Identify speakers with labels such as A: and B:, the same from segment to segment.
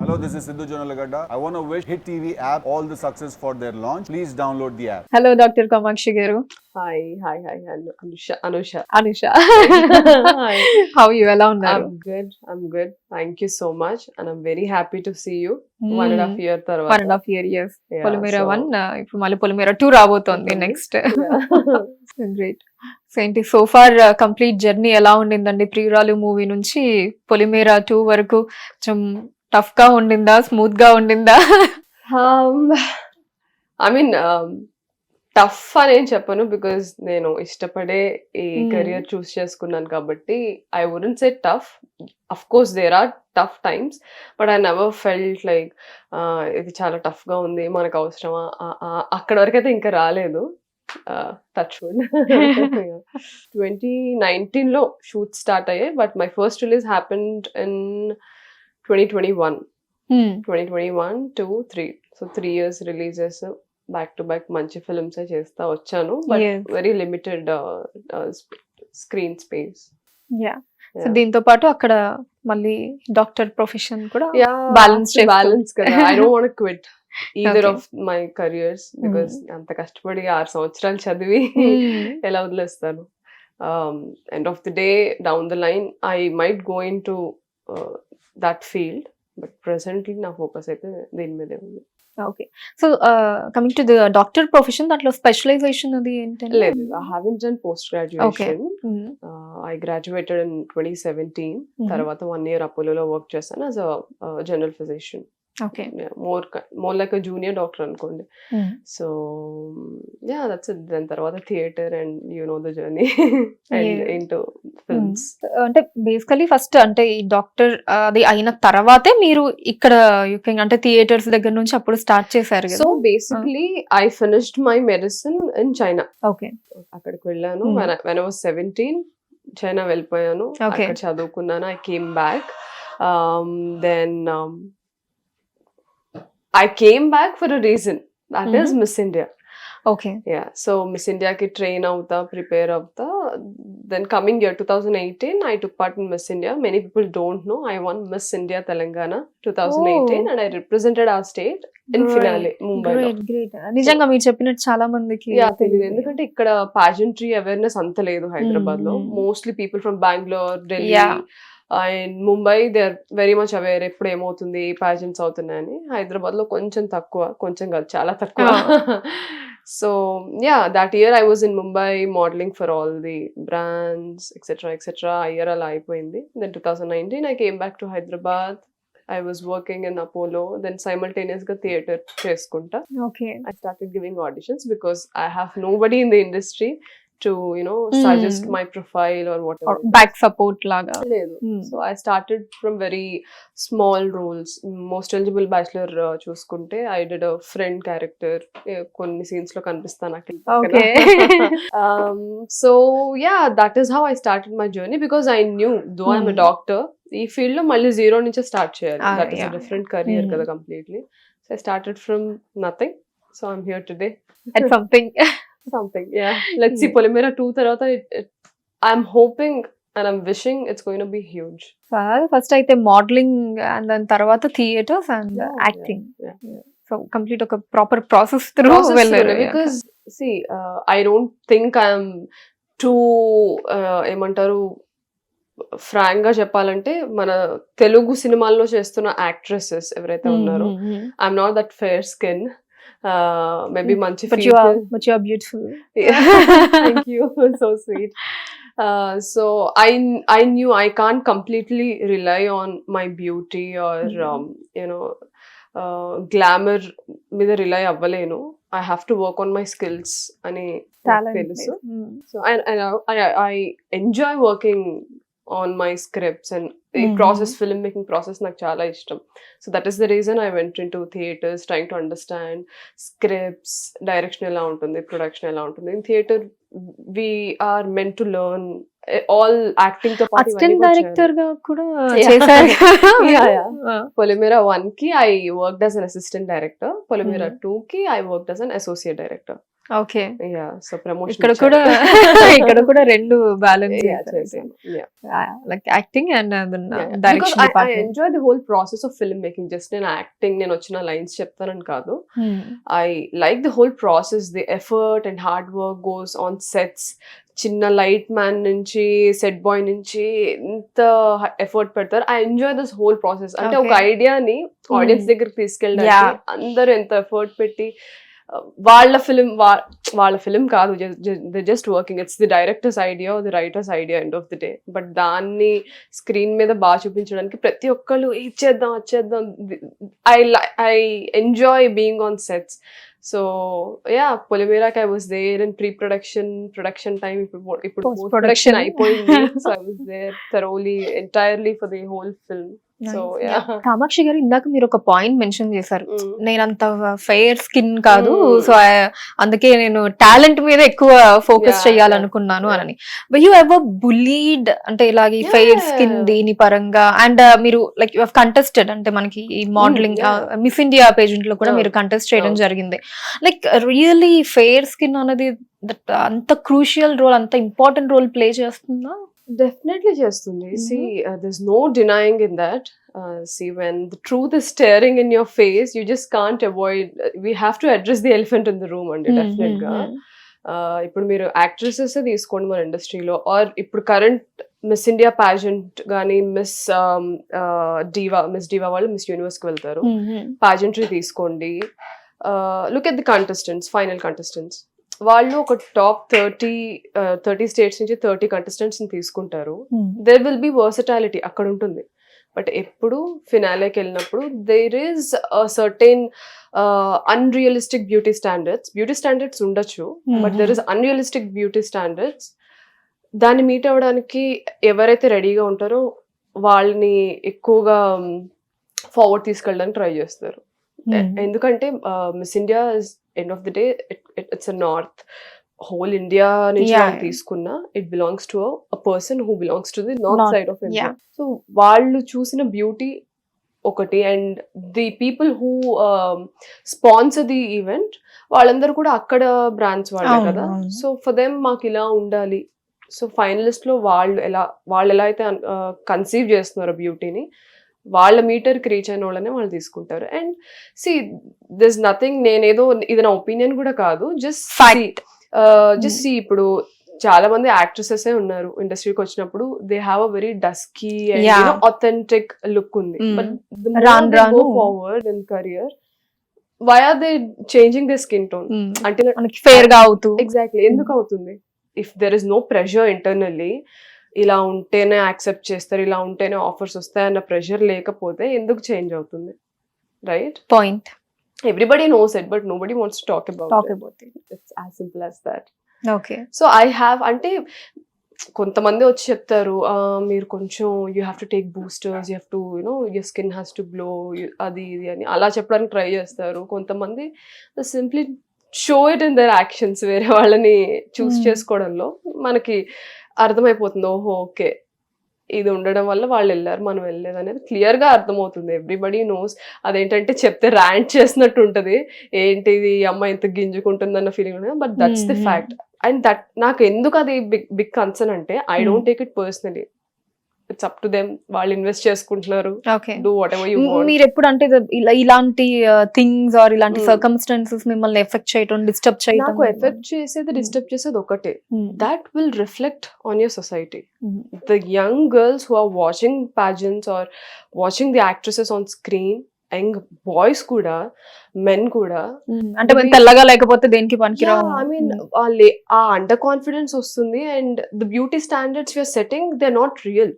A: Hello, this is Sidhu Jonalagada. I want to wish Hit TV app all the success for their launch. Please download the app.
B: Hello, Dr. Kamakshi garu.
C: Hi. Anusha.
B: Anusha.
C: Hi.
B: How are you? Ela unnaru?
C: I'm good. Thank you so much. And I'm very happy to see you. 1.5 year tarvata.
B: 1.5 year, yes.
C: Yeah,
B: Polimera
C: so-
B: 1, ఇప్పుడు మళ్ళీ Polimera 2 రాబోతోంది next.
C: Yeah.
B: Great. So ఏంటి so far complete journey ఎలా ఉండిందండి? ప్రియురాలు movie నుంచి పొలిమేరా 2 వరకు కొంచెం టఫ్ గా ఉండిందా, స్మూత్ గా ఉండిందా?
C: I mean, టఫ్ అని ఏం చెప్పను బికాజ్ నేను ఇష్టపడే ఈ కెరియర్ చూస్ చేసుకున్నాను కాబట్టి I wouldn't say tough. Of course there are tough times but I never felt like ఇది చాలా టఫ్ గా ఉంది, మనకు అవసరమా, అక్కడ వరకు అయితే ఇంకా రాలేదు. Touch wood. 2019 లో షూట్ స్టార్ట్ అయ్యాయి but my first release happened in 2021. 2021 to 3. So 3 years releases back to back మంచి ఫిల్మ్స్ చేస్తా వచ్చాను but
B: Yes.
C: Very limited screen space.
B: Yeah. So దీంతో పాటు అక్కడ మళ్ళీ డాక్టర్ ప్రొఫెషన్ కూడా
C: బ్యాలెన్స్
B: చేస్తూ.
C: బ్యాలెన్స్ కదా. I don't want quit either
B: Okay.
C: Of my careers because అంత కష్టపడి 6 సంవత్సరాలు చదివి ఎలా వదిలేస్తాను. End of the day down the line I might go in to that field but presently నా ఫోకస్ అయితే దీని మీదే ఉంది.
B: Okay. So coming to the doctor profession, దాంట్లో స్పెషలైజేషన్ అది ఏంటంటే?
C: లేదు, I haven't done post
B: okay.
C: graduation. I graduated in 2017. తర్వాత 1 year అపోలోలో వర్క్ చేశాను as a general physician.
B: Okay.
C: More like a junior doctor అనుకోండి. So yeah that's it. దాని తర్వాత theatre and you know the journey and
B: Yeah.
C: Into films.
B: అంటే basically first అంటే ఈ doctor అది అయిన తర్వాతే మీరు ఇక్కడ అంటే థియేటర్స్ దగ్గర నుంచి అప్పుడు స్టార్ట్ చేశారు
C: సో
B: కదా?
C: Basically I finished my medicine in China.
B: Okay.
C: అక్కడికి వెళ్ళాను. వెన్ ఐ వాజ్ 17 చైనా వెళ్ళిపోయాను.
B: Okay.
C: అక్కడ చదువుకున్నాను. I came back. Then I came back for a reason, that is miss India.
B: Okay.
C: Ya, so miss ఇండియాకి train అవుతా, prepare అవుతా. Then coming year 2018 I took part in miss India. Many people don't know I won miss India Telangana 2018 and I represented our state in finale ముంబైలో.
B: Great great. నిజంగా మీరు చెప్పినట్టు చాలా మందికి
C: yeah తెలియదు, ఎందుకంటే ఇక్కడ పాజెంట్రీ అవేర్నెస్ అంత లేదు హైదరాబాద్ లో. Mostly people from Bengaluru, Delhi
B: Yeah.
C: And Mumbai they are very much aware ఎప్పుడు ఏమవుతుంది, పాజెంట్స్ అవుతున్నాయని. హైదరాబాద్ లో కొంచెం తక్కువ, కొంచెం కాదు చాలా తక్కువ. So ya that year I was in Mumbai modelling for all the brands etcetera. ఆ ఇయర్ అలా అయిపోయింది. Then 2019 I came back to Hyderabad. I was working in Apollo, then simultaneous ga theatre cheskunta.
B: Okay.
C: I started giving auditions because I have nobody in the industry to, you know, suggest my profile or whatever.
B: Back support లాగా.
C: లేదు. So I started from very small roles. Most eligible bachelor చూసుకుంటే I did a friend character. కొన్ని scenes లో కనిపిస్తాను అక్కడ.
B: Okay.
C: So yeah, that is how I started my journey because I knew though I'm a doctor, ఈ field లో మళ్ళీ zero నుంచి start చేయాలి. That is
B: yeah.
C: Different career కదా completely. So I started from nothing. So I'm here today.
B: At something.
C: Something. Yeah, let's see Polimera 2 తర్వాత I'm hoping and I'm wishing it's going to be huge.
B: First అయితే modelling and దాని తర్వాత theatres and acting. So complete ఒక proper process through వెళ్ళారు.
C: Because see I don't think I'm too ఏమంటారు Frank గా చెప్పాలంటే మన తెలుగు సినిమాల్లో చేస్తున్న యాక్ట్రెసెస్ ఎవరైతే ఉన్నారో I'm not that fair skin. Maybe మంచి
B: But you are beautiful.
C: Thank you, so sweet. So I knew I can't completely rely on my beauty or you know glamour మీద rely అవ్వలేను. I have to work on my skills అని తెలుసు. So I enjoy working on my scripts and the process, filmmaking process నాకు చాలా ఇష్టం. So that is the reason I went into theaters trying to understand scripts, direction ఎలా ఉంటుంది, production ఎలా ఉంటుంది. In theater we are meant to learn all acting తో పాటు
B: assistant director గా కూడా
C: Yeah.
B: చేశారు.
C: Polimera 1 కి I worked as an assistant director. Polimera 2 కి I worked as an associate director.
B: Okay.
C: Yeah, so promotion
B: ఇక్కడ కూడా ఇక్కడ కూడా రెండు బ్యాలెన్స్
C: yeah, చేశాను. Yeah.
B: Like acting and
C: Because
B: direction
C: I
B: department.
C: enjoy the whole process of filmmaking. Just నేను acting నేను వచ్చిన లైన్స్ చెప్తానని కాదు. I like the whole process, the effort and hard work goes on sets. చిన్న light man నుంచి set bye నుంచి ఎంత effort పెడతారు. I enjoy this whole process. అంటే ఒక ఐడియాని ఆడియన్స్ దగ్గరికి తీసుకెళ్ళడానికి అందరూ ఎంత ఎఫర్ట్ పెట్టి వాళ్ళ ఫిలిం కాదు, just working. It's the directors idea, the writers idea end of the day. But దాన్ని స్క్రీన్ మీద బాగా చూపించడానికి ప్రతి ఒక్కళ్ళు ఇచ్చేద్దాం వచ్చేద్దాం. I enjoy being on sets. So yeah, Polimera I was there in production time. ఇప్పుడు post production అయిపోయింది. So I was there thoroughly, entirely for the whole film. So yeah.
B: Kamakshi గారు, ఇందాక మీరు ఒక పాయింట్ మెన్షన్ చేశారు, నేనంత ఫెయిర్ స్కిన్ కాదు, so అందుకే నేను టాలెంట్ మీద ఎక్కువ ఫోకస్ చేయాలనుకున్నాను అని. బట్ యు ఎవర్ బులీడ్ అంటే ఇలాగే ఫెయిర్ స్కిన్ దీని పరంగా? అండ్ మీరు లైక్ యు హావ్ కంటెస్టెడ్, అంటే మనకి ఈ మోడలింగ్ మిస్ ఇండియా పేజెంట్ లో కూడా మీరు కంటెస్ట్ చేయడం జరిగింది. లైక్ రియల్లీ ఫెయిర్ స్కిన్ అనేది అంత క్రూషియల్ రోల్, అంత ఇంపార్టెంట్ రోల్ ప్లే చేస్తుందా?
C: Definitely చేస్తుంది. See, there's no denying in that. See, when the truth is staring in your face, you just can't avoid. We have to address the elephant in the room అండి, definite గా. ఇప్పుడు మీరు actresses తీసుకోండి మన ఇండస్ట్రీలో, are ఇప్పుడు current miss India pageant కానీ miss డివా వాళ్ళు మిస్ యూనివర్స్ కి వెళ్తారు. పాజెంట్రీ తీసుకోండి, look at the contestants, final contestants. వాళ్ళు ఒక టాప్ 30 స్టేట్స్ నుంచి 30 కంటెస్టెంట్స్ ని తీసుకుంటారు. దేర్ విల్ బి వర్సటాలిటీ అక్కడ ఉంటుంది. బట్ ఎప్పుడు ఫినాలేకి వెళ్ళినప్పుడు there is certain unrealistic beauty standards ఉండొచ్చు, but there is unrealistic beauty standards. దాన్ని మీట్ అవ్వడానికి ఎవరైతే రెడీగా ఉంటారో వాళ్ళని ఎక్కువగా ఫార్వర్డ్ తీసుకెళ్ళడానికి ట్రై చేస్తారు. ఎందుకంటే miss India end of the day it's a north, whole India నుంచి తీసుకున్నా it belongs to a person who belongs to the north side of India. So వాళ్ళు చూసిన బ్యూటీ ఒకటి, and the people who sponsor the event వాళ్ళందరూ కూడా అక్కడ brands వాళ్ళే కదా. సో ఫర్ దెమ్ మాకు ఇలా ఉండాలి. సో ఫైనలిస్ట్ లో వాళ్ళు ఎలా అయితే కన్సీవ్ చేస్తున్నారు బ్యూటీని, వాళ్ళ మీటర్కి రీచ్ అయిన వాళ్ళనే వాళ్ళు తీసుకుంటారు. అండ్ సి దిస్ నథింగ్, నేనేదో ఇది నా ఒపీనియన్ కూడా కాదు, జస్ట్ సి ఇప్పుడు చాలా మంది యాక్ట్రెసెస్ ఉన్నారు ఇండస్ట్రీకి వచ్చినప్పుడు, they have a very dusky and authentic look ఉంది. But go forward in career, why are they changing the skin tone? అంటే
B: ఫేర్ గా అవుతుంది.
C: ఎగ్జాక్ట్లీ, ఎందుకు అవుతుంది? If there is no pressure internally, ఇలా ఉంటేనే యాక్సెప్ట్ చేస్తారు, ఇలా ఉంటేనే ఆఫర్స్ వస్తాయన్న ప్రెషర్ లేకపోతే ఎందుకు చేంజ్ అవుతుంది? Right
B: point.
C: Everybody knows it, but nobody wants to talk about it. It's as simple as that.
B: Okay.
C: So I have, అంటే కొంతమంది వచ్చి చెప్తారు, మీరు కొంచెం you have to take boosters, you have to you know your skin has to glow, అది ఇది అని అలా చెప్పడానికి ట్రై చేస్తారు. కొంతమంది simply show it in their actions. వేరే వాళ్ళని చూస్ చేసుకోవడంలో మనకి అర్థమైపోతుంది, ఓహో ఓకే ఇది ఉండడం వల్ల వాళ్ళు వెళ్ళారు మనం వెళ్ళలేదు అనేది క్లియర్ గా అర్థమవుతుంది. Everybody knows. అదేంటంటే చెప్తే ర్యాంట్ చేసినట్టు ఉంటది, ఏంటిది ఈ అమ్మాయి ఇంత గింజుకుంటుంది అన్న ఫీలింగ్ ఉంటుంది, but that's the fact. And that నాకు ఎందుకు అది బిగ్ కన్సర్న్ అంటే, I don't take it personally. It's up to them, వాళ్ళు ఇన్వెస్ట్ చేసుకుంటున్నారు, do whatever you want.
B: మీరు ఎప్పుడు అంటే ఇలాంటి థింగ్స్ ఆర్ ఇలాంటి సర్కమ్స్టాన్సెస్ మిమ్మల్ని ఎఫెక్ట్ చేయడం, డిస్టర్బ్ చేయడం?
C: నాకు ఎఫెక్ట్ చేసేది, డిస్టర్బ్ చేసేది ఒకటే, that will reflect on your society. The young girls who are watching pageants or watching the actresses on screen, young boys కూడా, మెన్ కూడా,
B: అంటే తెల్లగా లేకపోతే దేనికి పనికిరావు.
C: ఐ మీన్ ఆ అండర్ కాన్ఫిడెన్స్ వస్తుంది. And the beauty standards you're setting, they are not real.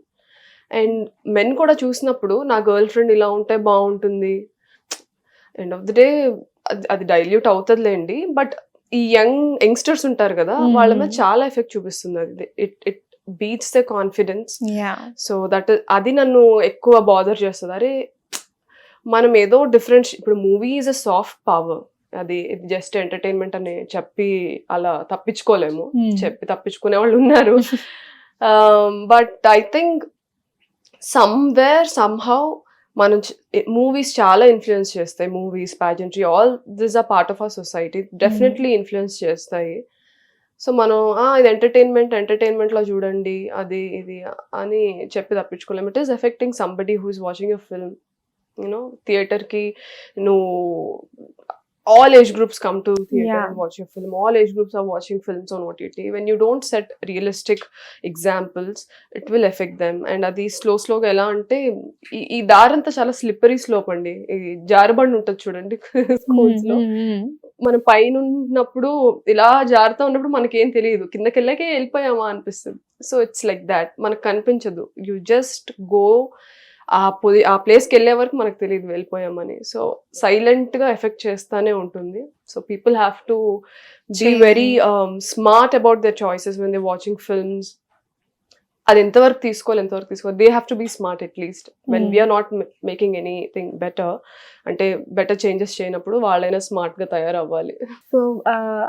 C: And men కూడా చూసినప్పుడు నా గర్ల్ ఫ్రెండ్ ఇలా ఉంటే బాగుంటుంది, ఎండ్ ఆఫ్ ది డే అది డైల్యూట్ అవుతుందిలేండి, బట్ ఈ యంగ్స్టర్స్ ఉంటారు కదా, వాళ్ళ మీద చాలా ఎఫెక్ట్ చూపిస్తుంది అది. It beats the confidence. So that అది నన్ను ఎక్కువ బాదర్ చేస్తుంది. అరే మనం ఏదో డిఫరెంట్, ఇప్పుడు movie is a soft power, అది జస్ట్ ఎంటర్టైన్మెంట్ అని చెప్పి అలా తప్పించుకోలేము. చెప్పి తప్పించుకునే వాళ్ళు ఉన్నారు. But I think somewhere somehow మనం మూవీస్ చాలా ఇన్ఫ్లుయెన్స్ చేస్తాయి. Movies, pageantry, all this are part of our society. Definitely influence చేస్తాయి. సో మనం ఇది ఎంటర్టైన్మెంట్లో చూడండి, అది ఇది అని చెప్పి తప్పించుకోలేము. It is affecting somebody who is watching a film. You know థియేటర్కి నువ్వు all age groups come to theater and watch your film. All age groups are watching films on OTT. When you don't set realistic examples, it will affect them. And అది స్లోగా ఎలా అంటే ఈ దారంతా చాలా slippery slope అండి. ఈ జారబండి ఉంటుంది చూడండి స్కూల్స్ లో. మనం పైన ఉన్నప్పుడు ఇలా జారుతూ ఉన్నప్పుడు మనకేం తెలియదు, కిందకి వెళ్ళాకే వెళ్ళిపోయామా అనిపిస్తుంది. So it's like that. మనకు కనిపించదు. యూ జస్ట్ గో, ఆ ప్లేస్కి వెళ్ళే వరకు మనకు తెలియదు వెళ్ళిపోయామని. సో సైలెంట్గా ఎఫెక్ట్ చేస్తానే ఉంటుంది. So people have to be very smart about their choices when they watching films. అది ఎంతవరకు తీసుకోవాలి they have to be smart at least when we are not making anything better. అంటే బెటర్ చేంజెస్ చేయనప్పుడు వాళ్ళైనా స్మార్ట్ గా తయారవ్వాలి.
B: సో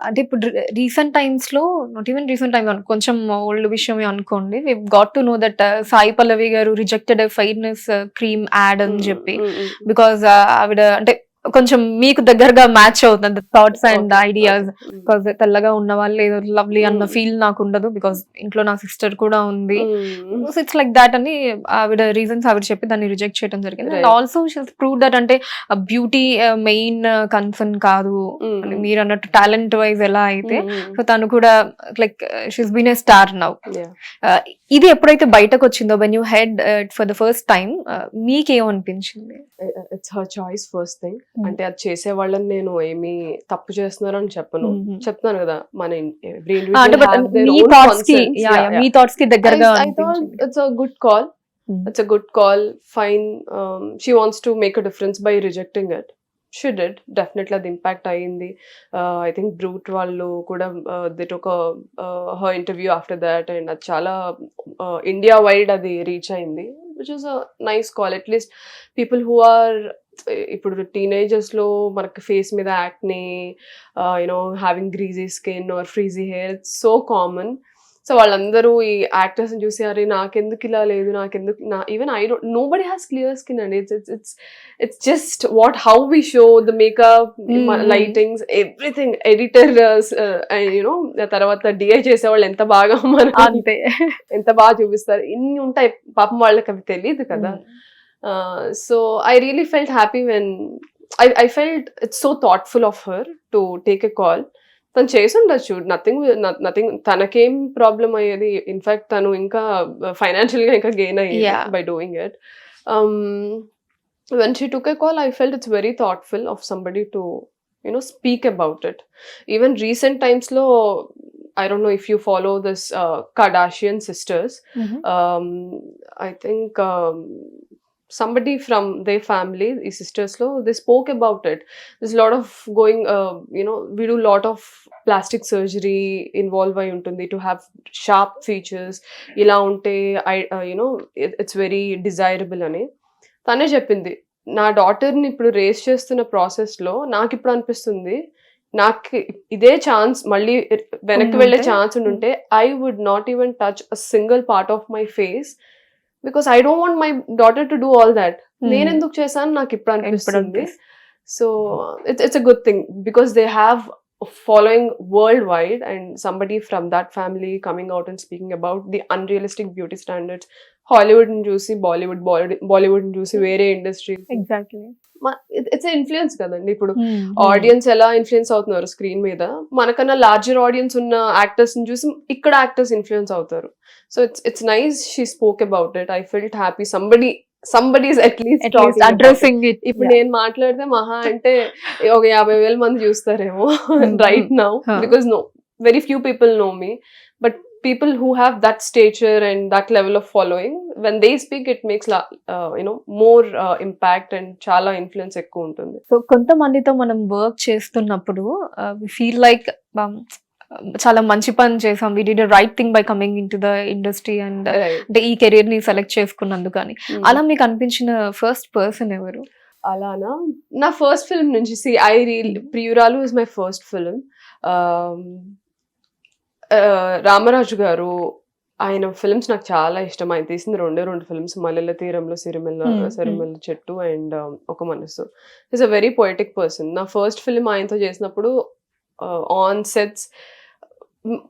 B: అంటే ఇప్పుడు రీసెంట్ టైమ్స్ లో, నాట్ ఈవెన్ రీసెంట్ టైమ్, కొంచెం ఓల్డ్ విషయమే అనుకోండి, we got to know that Sai Pallavi garu rejected ఫైర్నెస్ cream add అని చెప్పి. బికాస్ ఆవిడ అంటే కొంచెం మీకు దగ్గరగా మ్యాచ్ అవుతుంది థాట్స్ అండ్ ఐడియాస్. బికాస్ తెల్లగా ఉన్న వాళ్ళు ఏదో లవ్లీ అన్న ఫీల్ నాకు ఉండదు, బికాస్ ఇంట్లో నా సిస్టర్ కూడా ఉంది. సో ఇట్స్ లైక్ దాట్ అని ఆవిడ రీజన్స్ ఆవిడ చెప్పి దాన్ని రిజెక్ట్ చేయడం జరిగింది. And also she prove that అంటే బ్యూటీ మెయిన్ కన్సర్న్ కాదు, మీరు అన్నట్టు టాలెంట్ వైజ్ ఎలా అయితే. సో తను కూడా like she's been a star now. ఇది ఎప్పుడైతే బయటకు వచ్చిందో, when you heard for the first time, మీకేమనిపించింది?
C: It's her choice first thing. అంటే అది చేసే వాళ్ళని నేను ఏమి తప్పు చేస్తున్నారు అని చెప్తున్నాను కదా. మన it's a good call, fine. She wants to make a difference by rejecting it. She did. Definitely the impact అయ్యింది. I think Brute వాళ్ళు కూడా they took her interview after that, and అది చాలా ఇండియా వైడ్ అది reach అయింది, which is a nice call. At least people who are ఇప్పుడు teenagers లో మనకి ఫేస్ మీద acne, you know having greasy skin or frizzy hair, it's so common. So వాళ్ళందరూ ఈ యాక్టర్స్ చూసి అరే నాకెందుకు ఇలా లేదు, even I don't, nobody has clear skin అండి. It's just how we show the makeup, lightings, everything. Editor you know తర్వాత DI చేసేవాళ్ళు ఎంత బాగా
B: అంతే
C: ఎంత బాగా చూపిస్తారు. ఇన్ని ఉంటాయి పాపం, వాళ్ళకి అవి తెలియదు కదా. So I really felt happy when I felt it's so thoughtful of her to take a call. తను చేసి ఉండొచ్చు, నథింగ్, తనకేం ప్రాబ్లం అయ్యేది. ఇన్ఫాక్ట్ తను ఇంకా ఫైనాన్షియల్ గా ఇంకా గెయిన్ అయ్యేది by doing it. When she took a call, I felt it's very thoughtful of somebody to, you know, speak about it. Even recent times lo, I don't know if you follow this Kardashian sisters. I think somebody from their family, the sisters lo, they spoke about it. There's a lot of going, you know, we do a lot of plastic surgery involved ayi untundi to have sharp features. Ila unte you know, it's very desirable ani tane చెప్పింది. నా డాటర్ని ఇప్పుడు race చేస్తున్న ప్రాసెస్లో నాకు ఇప్పుడు అనిపిస్తుంది, నాకు ఇదే ఛాన్స్ మళ్ళీ వెనక్కి వెళ్ళే ఛాన్స్ ఉంటే I would not even touch a single part of my face, because I don't want my daughter to do all that. నేను ఎందుకు చేశాను నాకు ఇప్పుడు అనిపిస్తుంది. So it's a good thing because they have following worldwide, and somebody from that family coming out and speaking about the unrealistic beauty standards. Hollywood ని చూసి బాలీవుడ్ ని చూసి వేరే ఇండస్ట్రీ,
B: ఎగ్జాక్ట్లీ
C: ఇట్స్ ఇన్ఫ్లుయెన్స్ కదండి. ఇప్పుడు ఆడియన్స్ ఎలా ఇన్ఫ్లుయెన్స్ అవుతున్నారు screen మీద, మనకన్నా లార్జర్ ఆడియన్స్ ఉన్న యాక్టర్స్ ని చూసి ఇక్కడ యాక్టర్స్ ఇన్ఫ్లుయెన్స్ అవుతారు. So it's nice she spoke about it. I felt happy somebody is at least
B: addressing it.
C: ఇప్పుడు నేను మాట్లాడితే మహా అంటే ఒక 50,000 మంది చూస్తారేమో right now, because very few people know me, but people who have that stature and that level of following, when they speak, it makes you know, more impact and చాలా influence ఎక్కువ ఉంటుంది.
B: సో కొంతమందితో మనం work చేస్తున్నప్పుడు feel like చాలా మంచి పని చేసాం, we did right thing by coming in to the industry and అంటే ఈ కెరీర్ ని సెలెక్ట్ చేసుకున్నందుకు అని. అలా మీకు అనిపించిన ఫస్ట్ పర్సన్ ఎవరు?
C: అలానా, నా ఫస్ట్ ఫిల్మ్ నుంచి ప్రియురాలు is my first film. Ramaraju గారు ఆయన ఫిల్మ్స్ నాకు చాలా ఇష్టం. ఆయన తీసింది 2 ఫిల్మ్స్ 'మల్లెల తీరంలో సిరిమెల్ల చెట్టు' అండ్ 'ఒక మనసు'. Is a very poetic person. నా ఫస్ట్ ఫిల్మ్ ఆయనతో చేసినప్పుడు ఆన్ సెట్స్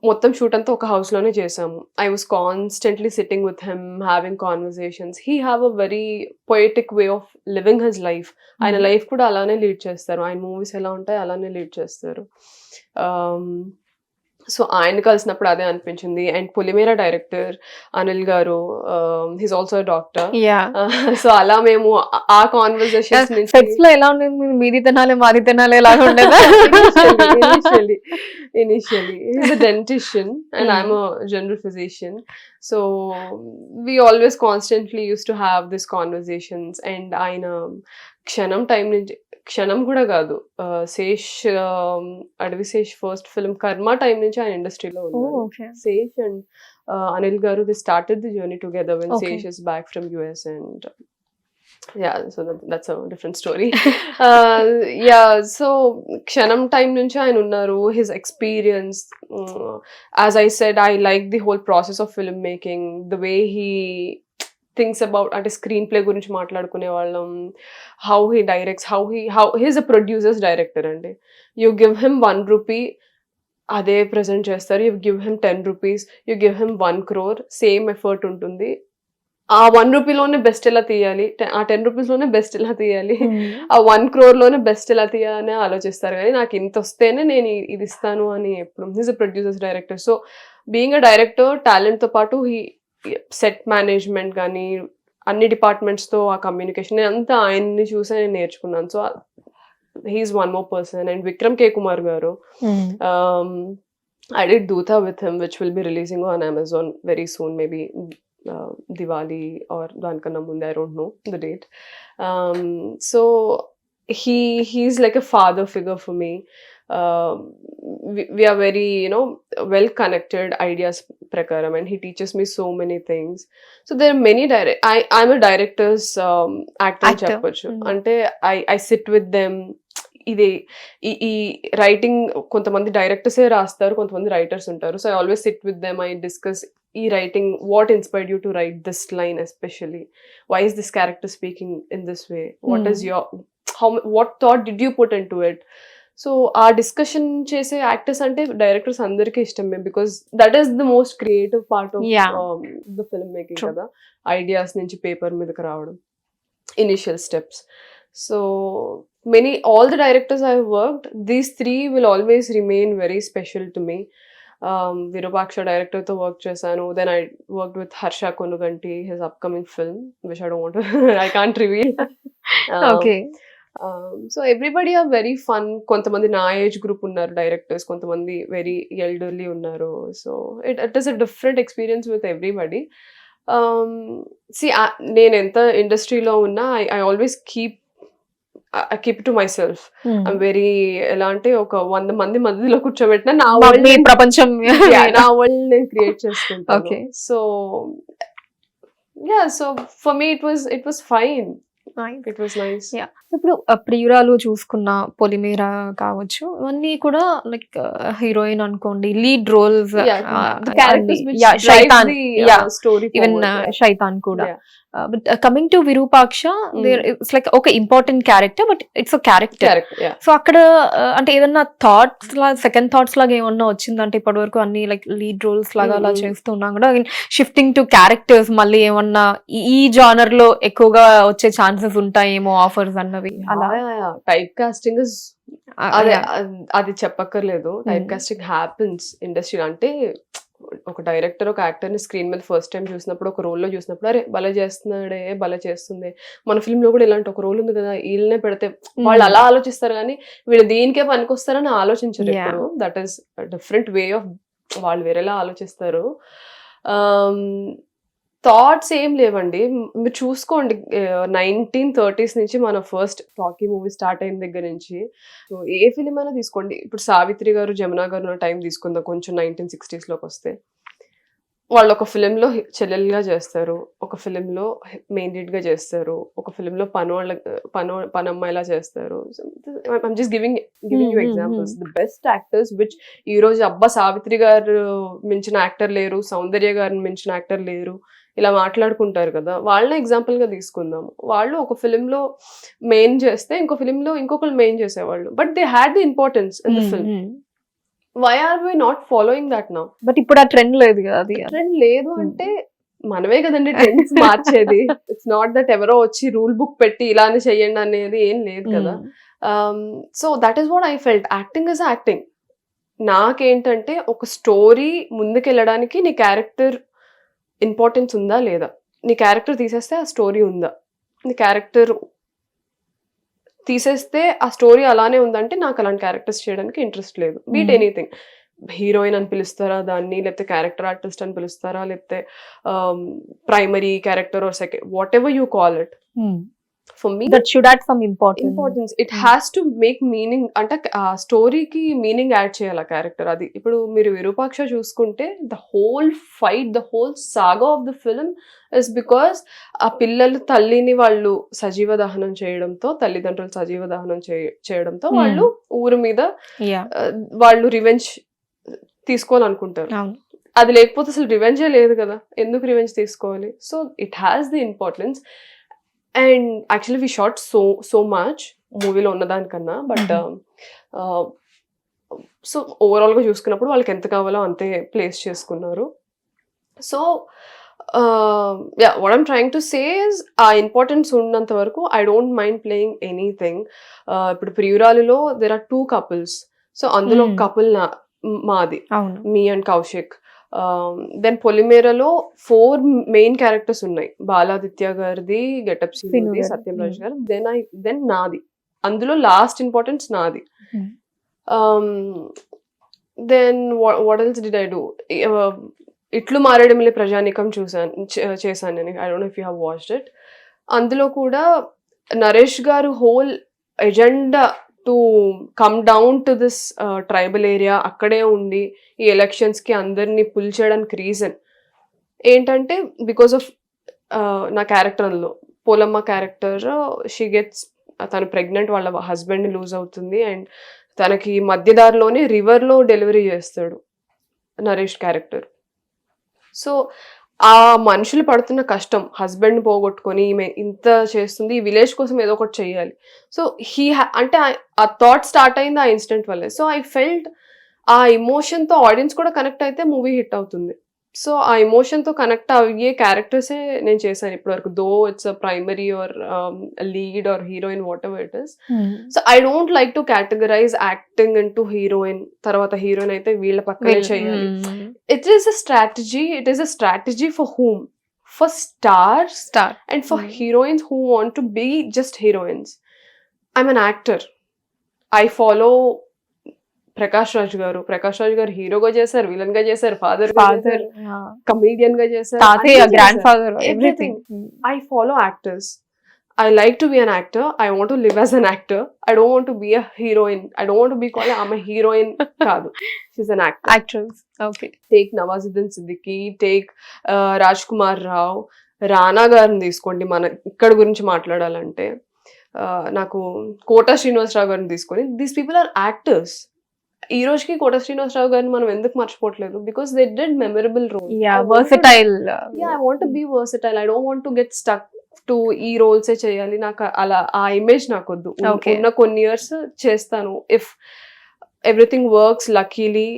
C: మొత్తం షూట్ అంతా ఒక హౌస్ లోనే చేసాము. I was constantly sitting with him, having conversations. He have a very poetic way of living his life. ఆయన లైఫ్ కూడా అలానే లీడ్ చేస్తారు. ఆయన మూవీస్ ఎలా ఉంటాయి అలానే లీడ్ చేస్తారు. సో ఆయన కలిసినప్పుడు అదే అనిపించింది. అండ్ పొలిమేరా డైరెక్టర్ అనిల్ గారు, హీస్ ఆల్సో డాక్టర్. సో అలా మేము ఆ కాన్వర్సేషన్స్ నుంచి
B: సెట్స్ లో ఎలా ఉండేది? మీది తినాలి మాది తినాలి లాగా ఉండేదా?
C: Initially, he's a dentician and I'm a general physician. So we always constantly used to have these conversations. And ఆయన క్షణం టైం నుంచి, క్షణం కూడా కాదు, Sesh Adivi Sesh first film Karma time నుంచి ఆయన ఇండస్ట్రీలో ఉన్నారు. శేష్ అండ్ అనిల్ గారు they started the journey together when Sesh is back from US. And yeah, so that's a different story. Yeah, so క్షణం టైం నుంచి ఆయన ఉన్నారు. His experience, as I said, I like the whole process of film making, the way he thinks about, అంటే screen play గురించి మాట్లాడుకునే వాళ్ళం, how he directs, how he's a producer's director అండి. You give him 1 rupee, అదే present చేస్తారు. You give him 10 rupees, you give him 1 crore, same effort ఉంటుంది. ఆ 1 రూపీలోనే best ఎలా తీయాలి, ఆ 10 రూపీస్లోనే బెస్ట్ ఎలా తీయాలి, ఆ 1 crore లోనే బెస్ట్ ఎలా తీయాలని ఆలోచిస్తారు. కానీ నాకు ఇంత వస్తేనే నేను ఇది ఇస్తాను అని ఎప్పుడు. He's a producer's director. So being a director, టాలెంట్తో పాటు సెట్ మేనేజ్మెంట్ కానీ అన్ని డిపార్ట్మెంట్స్తో ఆ కమ్యూనికేషన్ అంతా ఆయన్ని చూసే నేను నేర్చుకున్నాను. So he's one more person. And Vikram K Kumar garu, I did Dootha with him, which will be releasing on Amazon very soon, maybe Diwali or Dankana Munde, I don't know the date. So he's like a father figure for me. We are very, well connected ideas prakaram, and he teaches me so many things. So there are many I'm a director's actor cheppochu. Ante I sit with them. ఇది ఈ writing కొంతమంది డైరెక్టర్సే రాస్తారు, కొంతమంది writers ఉంటారు. So I always sit with them, I discuss ఈ writing, what inspired you to write this line especially, why is this character speaking in this way, what is what thought did you put in to it. So ఆ discussion చేసే actors అంటే directors అందరికీ ఇష్టమే, because that is the most creative part of the film making కదా. Ideas నుంచి paper మీదకి రావడం, initial steps. So all the directors I've worked, these 3 will always remain very special to me. Virupaksha director to work chesanu. Then I worked with Harsha Konuganti, his upcoming film, which I don't want to I can't reveal.
B: Okay.
C: So everybody are very fun. Kontamandi na age group unnaru directors, kontamandi very elderly unnaru. So it is a different experience with everybody. See, నేను ఎంత ఇండస్ట్రీలో ఉన్నా I always keep it to myself. I'm very, ఎలా అంటే ఒక 100 మంది మధ్యలో కూర్చోబెట్టినా నా
B: ప్రపంచం,
C: నా వరల్డ్ నేను క్రియేట్ చేసుకుంటాను. So yeah, so for me it was fine. It was nice.
B: Yeah. ఇప్పుడు ప్రియురాలు చూసుకున్న, పొలిమేరా కావచ్చు, ఇవన్నీ కూడా లైక్ హీరోయిన్ అనుకోండి, lead roles, Shaitan, even Shaitan కూడా. But coming to Virupaksha, it's like ఒక important character, but it's a character. So అక్కడ అంటే ఏదన్నా థాట్స్ లాగా, సెకండ్ థాట్స్ లాగా ఏమన్నా వచ్చిందంటే, ఇప్పటి వరకు అన్ని లైక్ లీడ్ రోల్స్ లాగా అలా చేస్తున్నాం కూడా, షిఫ్టింగ్ టు క్యారెక్టర్స్ మళ్ళీ ఏమన్నా ఈ జానర్ లో ఎక్కువగా వచ్చే ఛాన్సెస్ ఉంటాయేమో ఆఫర్స్ అన్నవి అలా?
C: టైప్ కాస్టింగ్ అది చెప్పక్కర్లేదు. Type casting happens industry. అంటే ఒక డైరెక్టర్ ఒక యాక్టర్ ని స్క్రీన్ మీద ఫస్ట్ టైం చూసినప్పుడు, ఒక రోల్ లో చూసినప్పుడు, అరే భలే చేస్తున్నాడే, భలే చేస్తుంది, మన ఫిల్మ్ లో కూడా ఇలాంటి ఒక రోల్ ఉంది కదా, వీళ్ళనే పెడితే, వాళ్ళు అలా ఆలోచిస్తారు కానీ వీళ్ళు దీనికే పనికొస్తారని ఆలోచించరు ఎప్పుడు. That is different way of, వాళ్ళు వేరేలా ఆలోచిస్తారు. థాట్స్ ఏం లేవండి. మీరు చూసుకోండి, 1930s నుంచి మన ఫస్ట్ టాకీ మూవీ స్టార్ట్ అయిన దగ్గర నుంచి, సో ఏ ఫిలిం అయినా తీసుకోండి. ఇప్పుడు సావిత్రి గారు, జమున గారు ఉన్న టైం తీసుకుందాం, కొంచెం 1960s లోకి వస్తే, వాళ్ళు ఒక ఫిలింలో చెల్లెలుగా చేస్తారు, ఒక ఫిలింలో మెయిన్ లీడ్ గా చేస్తారు, ఒక ఫిలింలో పనమ్మాయిలా చేస్తారు. I'm just giving you examples. The best actors which ఈ రోజు అబ్బా సావిత్రి గారు మించిన యాక్టర్ లేరు, సౌందర్య గారిని మించిన యాక్టర్ లేరు ఇలా మాట్లాడుకుంటారు కదా, వాళ్ళని ఎగ్జాంపుల్ గా తీసుకుందాము. వాళ్ళు ఒక ఫిలింలో మెయిన్ చేస్తే ఇంకో ఫిలింలో ఇంకొకరు మెయిన్ చేసేవాళ్ళు, but they had the importance in the film. Why are we not following that now?
B: But ఇప్పుడు ఆ ట్రెండ్ లేదు కదా, అది
C: ట్రెండ్ లేదు అంటే మనమే కదండి ట్రెండ్స్ మార్చేది. ఇట్స్ నాట్ దట్ ఎవరో వచ్చి రూల్ బుక్ పెట్టి ఇలానే చెయ్యండి అనేది ఏం లేదు కదా. So that is what I felt. Acting is acting. నాకేంటంటే ఒక స్టోరీ ముందుకెళ్ళడానికి నీ క్యారెక్టర్ ఇంపార్టెన్స్ ఉందా లేదా, నీ క్యారెక్టర్ తీసేస్తే ఆ స్టోరీ ఉందా, నీ క్యారెక్టర్ తీసేస్తే ఆ స్టోరీ అలానే ఉందంటే నాకు అలాంటి క్యారెక్టర్స్ చేయడానికి ఇంట్రెస్ట్ లేదు. బీట్ ఎనీథింగ్, హీరోయిన్ అని పిలుస్తారా దాన్ని, లేకపోతే క్యారెక్టర్ ఆర్టిస్ట్ అని పిలుస్తారా, లేకపోతే primary character are second, what ever you call it. For me
B: that should add some
C: importance. It has to make meaning. అంటే ఆ స్టోరీకి మీనింగ్ యాడ్ చేయాలి ఆ క్యారెక్టర్. అది ఇప్పుడు మీరు విరూపాక్ష చూసుకుంటే the whole fight, the whole saga of the film is because ఆ పిల్లలు తల్లిని వాళ్ళు సజీవ దహనం చేయడంతో, తల్లిదండ్రులు సజీవ దహనం చేయడంతో వాళ్ళు ఊరి మీద వాళ్ళు రివెంజ్ తీసుకోవాలనుకుంటారు. అది లేకపోతే అసలు రివెంజే లేదు కదా, ఎందుకు రివెంజ్ తీసుకోవాలి? So it has the importance. And actually we shot so much మూవీలో ఉన్నదానికన్నా, బట్ సో ఓవరాల్ గా చూసుకున్నప్పుడు వాళ్ళకి ఎంత కావాలో అంతే ప్లేస్ చేసుకున్నారు. So what I'm trying to say is ఆ ఇంపార్టెన్స్ ఉన్నంత వరకు I don't mind playing anything. ఇప్పుడు ప్రియురాలిలో దెర్ ఆర్ 2 couples. సో అందులో కపుల్ మాది, మీ అండ్ కౌశిక్. దెన్ పొలిమేరలో 4 మెయిన్ క్యారెక్టర్స్ ఉన్నాయి. బాలాదిత్య గారిది, గెటప్ సీనుది, సత్యం రాజ్ గారు, దెన్ నాది. అందులో లాస్ట్ ఇంపార్టెన్స్ నాది. Then what else did I do? Itlu Maredumilli Prajaneekam చేశాను నేను. I don't know if you have watched it. అందులో కూడా నరేష్ గారు whole agenda to come down to this tribal area, అక్కడే ఉండి ఈ ఎలక్షన్స్ కి అందరినీ పుల్ చేయడానికి రీజన్ ఏంటంటే బికాస్ ఆఫ్ నా క్యారెక్టర్. అందులో పోలమ్మ క్యారెక్టర్, షీ గెట్స్, తను ప్రెగ్నెంట్, వాళ్ళ హస్బెండ్ ని లూజ్ అవుతుంది అండ్ తనకి మధ్యదారిలోనే రివర్ లో డెలివరీ చేస్తాడు నరేష్ క్యారెక్టర్. సో ఆ మనుషులు పడుతున్న కష్టం, హస్బెండ్ పోగొట్టుకొని ఈమె ఇంత చేస్తుంది, ఈ విలేజ్ కోసం ఏదో ఒకటి చెయ్యాలి. సో అంటే ఆ థాట్ స్టార్ట్ అయింది ఆ ఇన్సిడెంట్ వల్లే. సో ఐ ఫెల్ట్ ఆ ఎమోషన్ తో ఆడియన్స్ కూడా కనెక్ట్ అయితే మూవీ హిట్ అవుతుంది. సో ఆ ఎమోషన్ తో కనెక్ట్ అయ్యే క్యారెక్టర్సే నేను చేశాను ఇప్పటి వరకు, though it's a primary or lead or heroine, whatever it is. So I don't like to categorize acting into heroine, తర్వాత హీరోయిన్ అయితే వీళ్ళ పక్కనే చేయాలి. It is a strategy. It is a strategy for whom? For star and for heroines who want to be just heroines. I'm an actor. I follow Prakash Raj గారు హీరోగా చేశారు, villain గా చేశారు, ఫాదర్ కమీడియన్ గా చేశారు,
B: grand father, everything.
C: I follow actors. I like to be an actor. I want to live as an actor. I don't want to be a heroine. I don't want to be called I'm a heroine. Kadu. She's an actor.
B: Actress. Okay.
C: Take Nawazuddin Siddiqui, take Rajkumar Rao, Rana గారిని తీసుకోండి. మన ఇక్కడ గురించి మాట్లాడాలంటే నాకు కోట శ్రీనివాసరావు గారిని తీసుకొని, these people are actors. ఈ రోజుకి కోట శ్రీనివాసరావు గారిని మనం ఎందుకు మర్చిపోవట్లేదు? Because they did memorable role.
B: versatile.
C: I want to be versatile. I don't want to get stuck to ఈ రోల్సే చేయాలి, నాకు అలా ఆ ఇమేజ్ నాకు వద్దు. ఉన్న కొన్ని ఇయర్స్ చేస్తాను. If everything works luckily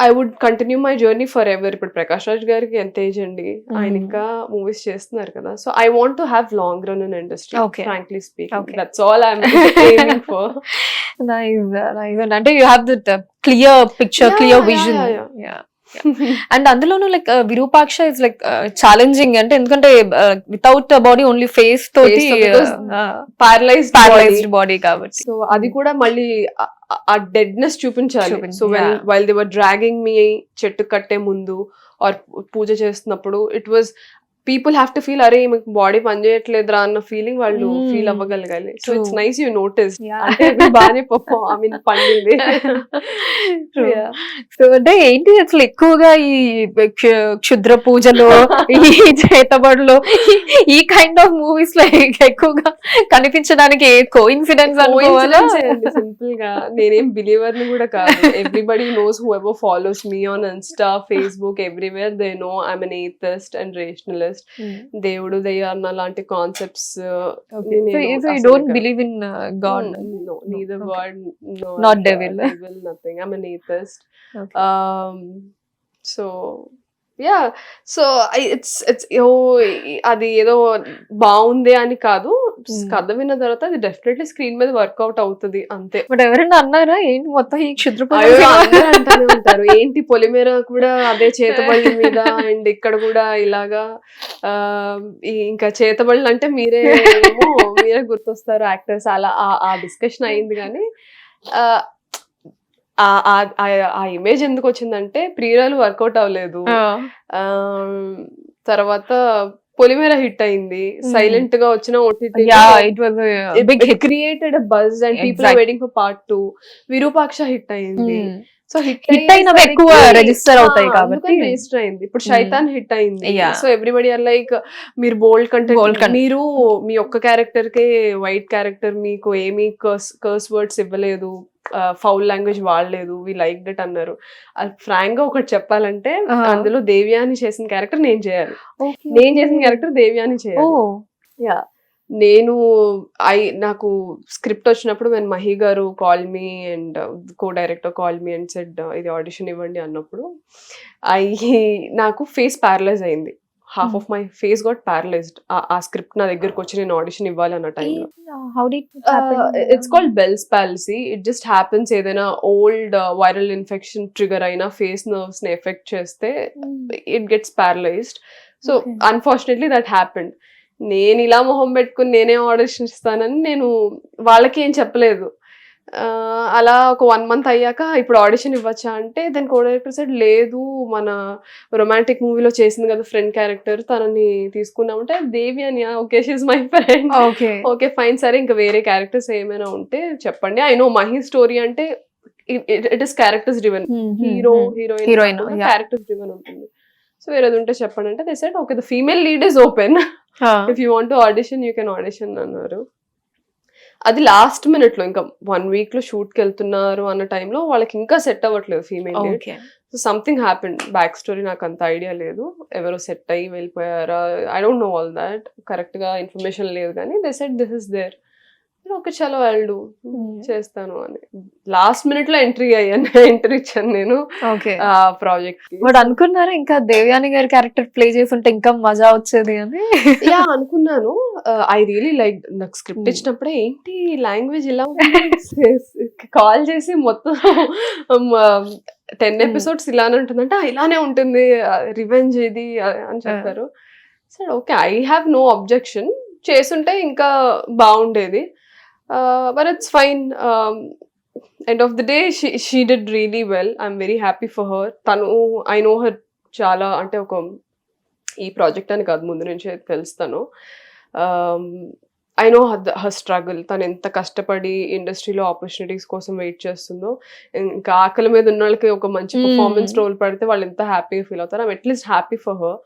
C: I would continue my journey forever. ఇప్పుడు ప్రకాష్ రాజ్ గారికి ఎంత ఏజ్ అండి, ఆయన ఇంకా మూవీస్ చేస్తున్నారు కదా. So I want to have long run in industry, frankly speaking. That's all I'm aiming for.
B: అంటే you have that clear picture, clear vision. And అందులోనూ like Virupaksha is like challenging. అంటే ఎందుకంటే వితౌట్ బాడీ, ఓన్లీ ఫేస్ తోటి paralysed body కాబట్టి,
C: so అది కూడా మళ్ళీ ఆ డెడ్నెస్ చూపించాలి. So while they were dragging me చెట్టు కట్టే ముందు ఆర్ పూజ చేస్తున్నప్పుడు, it was people have to feel అరే బాడీ పని చేయట్లేదురా అన్న ఫీలింగ్ వాళ్ళు ఫీల్ అవ్వగలగాలి. So it's nice you notice అంటే బాగానే ఐ మీన్ పండింది.
B: సో అంటే ఏంటి అసలు ఎక్కువగా ఈ క్షుద్ర పూజలు ఈ చేతబడులు ఈ కైండ్ ఆఫ్ మూవీస్ లో ఎక్కువగా కనిపించడానికి కోఇన్సిడెన్స్ అనుకోవాలా?
C: సింపుల్ గా నేనేం బిలీవర్ ని కూడా కాదు. Everybody knows who ever follows me on Insta, Facebook, everywhere they know I'm N atheist and rationalist. దేవుడు దయ్యాన్న లాంటి concepts.
B: Don't believe in God?
C: No, neither God, no,
B: Not devil.
C: nothing. I'm an atheist. So yeah, so it's అది ఏదో బాగుంది అని కాదు, కథ విన్న తర్వాత అది డెఫినెట్లీ స్క్రీన్ మీద వర్కౌట్ అవుతుంది అంతే.
B: బట్ ఎవరైనా అన్నారా ఏంటి మొత్తం ఈ క్షుద్ర
C: అందరూ అంటానే ఉంటారు ఏంటి పొలిమేర కూడా అదే చేతబడి మీద అండ్ ఇక్కడ కూడా ఇలాగా ఇంకా చేతబడులు అంటే మీరే గుర్తొస్తారు యాక్టర్స్ అలా ఆ డిస్కషన్ అయింది. కానీ ఆ ఇమేజ్ ఎందుకు వచ్చిందంటే ప్రియురాలు వర్కౌట్ అవ్వలేదు, తర్వాత పొలిమేర హిట్ అయింది, సైలెంట్ గా వచ్చిన OTT created buzz and people are waiting for part 2. Virupaksha hit అయింది. సో హిట్
B: అయినవి ఎక్కువ రిజిస్టర్ అవుతాయి కాబట్టి
C: రిజిస్టర్ అయింది. ఇప్పుడు శైతాన్ హిట్ అయింది. సో ఎవ్రీబడి ఆర్ లైక్ మీరు బోల్డ్ కంటెంట్, మీరు మీ ఒక్క క్యారెక్టర్ కే వైట్ క్యారెక్టర్ మీకు ఏమీ కర్స్ వర్డ్స్ ఇవ్వలేదు, ఫౌల్ లాంగ్వేజ్ వాడలేదు, వి లైక్ దట్ అన్నారు. ఫ్రాంక్ గా ఒకటి చెప్పాలంటే అందులో దేవ్యాని చేసిన క్యారెక్టర్ నేను చేయాలి, నేను చేసిన క్యారెక్టర్ దేవ్యాని చేయాలి. యా నాకు స్క్రిప్ట్ వచ్చినప్పుడు నేను మహి గారు call me and co director call me and said ఇది ఆడిషన్ ఇవ్వండి అన్నప్పుడు నాకు ఫేస్ ప్యారలైజ్ అయింది. Half of my face got paralysed. ఆ స్క్రిప్ట్ నా దగ్గరకు వచ్చి నేను ఆడిషన్ ఇవ్వాలి అన్న టైంలో. It's called Bell's palsy. It just happens. ఏదైనా ఓల్డ్ వైరల్ ఇన్ఫెక్షన్ ట్రిగర్ అయినా ఫేస్ నర్వ్స్ ని ఎఫెక్ట్ చేస్తే it gets paralysed. So unfortunately that happened. నేను ఇలా మొహం పెట్టుకుని నేనే ఆడిషన్ ఇస్తానని నేను వాళ్ళకి ఏం చెప్పలేదు. అలా ఒక 1 month అయ్యాక ఇప్పుడు ఆడిషన్ ఇవ్వచ్చా అంటే దాని కో డైరెక్టర్ సైడ్ లేదు, మన రొమాంటిక్ మూవీలో చేసింది కదా ఫ్రెండ్ క్యారెక్టర్, తనని తీసుకున్నామంటే దేవి అని. Okay, she my friend. Okay fine, సరే ఇంకా వేరే క్యారెక్టర్స్ ఏమైనా ఉంటే చెప్పండి. ఐ నో మహి స్టోరీ అంటే it is characters driven, hero heroine characters driven ఉంటుంది. సో వేరేది ఉంటే చెప్పండి అంటే they said okay the female lead is open, if you want to audition you can audition అన్నారు. అది లాస్ట్ మినిట్ లో ఇంకా 1 week లో షూట్ కి వెళ్తున్నారు అన్న టైంలో వాళ్ళకి ఇంకా సెట్ అవ్వట్లేదు female lead. So something happened. Back story నాకు అంత ఐడియా లేదు, ఎవరో సెట్ అయ్యి వెళ్ళిపోయారా, I don't know all that. Correct గా ఇన్ఫర్మేషన్ లేదు. కానీ they said this is there. Okay చలో వెళ్ళు చేస్తాను అని లాస్ట్ మినిట్ లో ఎంట్రీ ఇచ్చాను నేను ఆ ప్రాజెక్ట్ కి.
B: బట్ అనుకున్నారా ఇంకా దేవ్యాని గారి క్యారెక్టర్ ప్లే చేసి ఉంటే ఇంకా మజా వచ్చేది అని?
C: యా అనుకున్నాను. I really like. నాకు స్క్రిప్ట్ ఇచ్చినప్పుడే ఏంటి లాంగ్వేజ్ ఇలా కాల్ చేసి మొత్తం 10 episodes ఇలానే ఉంటుందంటే ఇలానే ఉంటుంది, రివెంజ్ ఇది అని చెప్పారు. సరే okay, I have no objection. చేసుంటే ఇంకా బాగుండేది. But it's fine. End of the day, she did really well. I'm very happy for her. I know her చాలా అంటే ఒక ఈ ప్రాజెక్ట్ అని కాదు ముందు నుంచి తెలుస్తాను. I know her struggle. తను ఎంత కష్టపడి ఇండస్ట్రీలో ఆపర్చునిటీస్ కోసం వెయిట్ చేస్తుందో. ఇంకా ఆకలి మీద ఉన్న వాళ్ళకి ఒక మంచి పర్ఫార్మెన్స్ రోల్ పడితే వాళ్ళు ఎంత హ్యాపీగా ఫీల్ అవుతారు. I'm at least happy for her.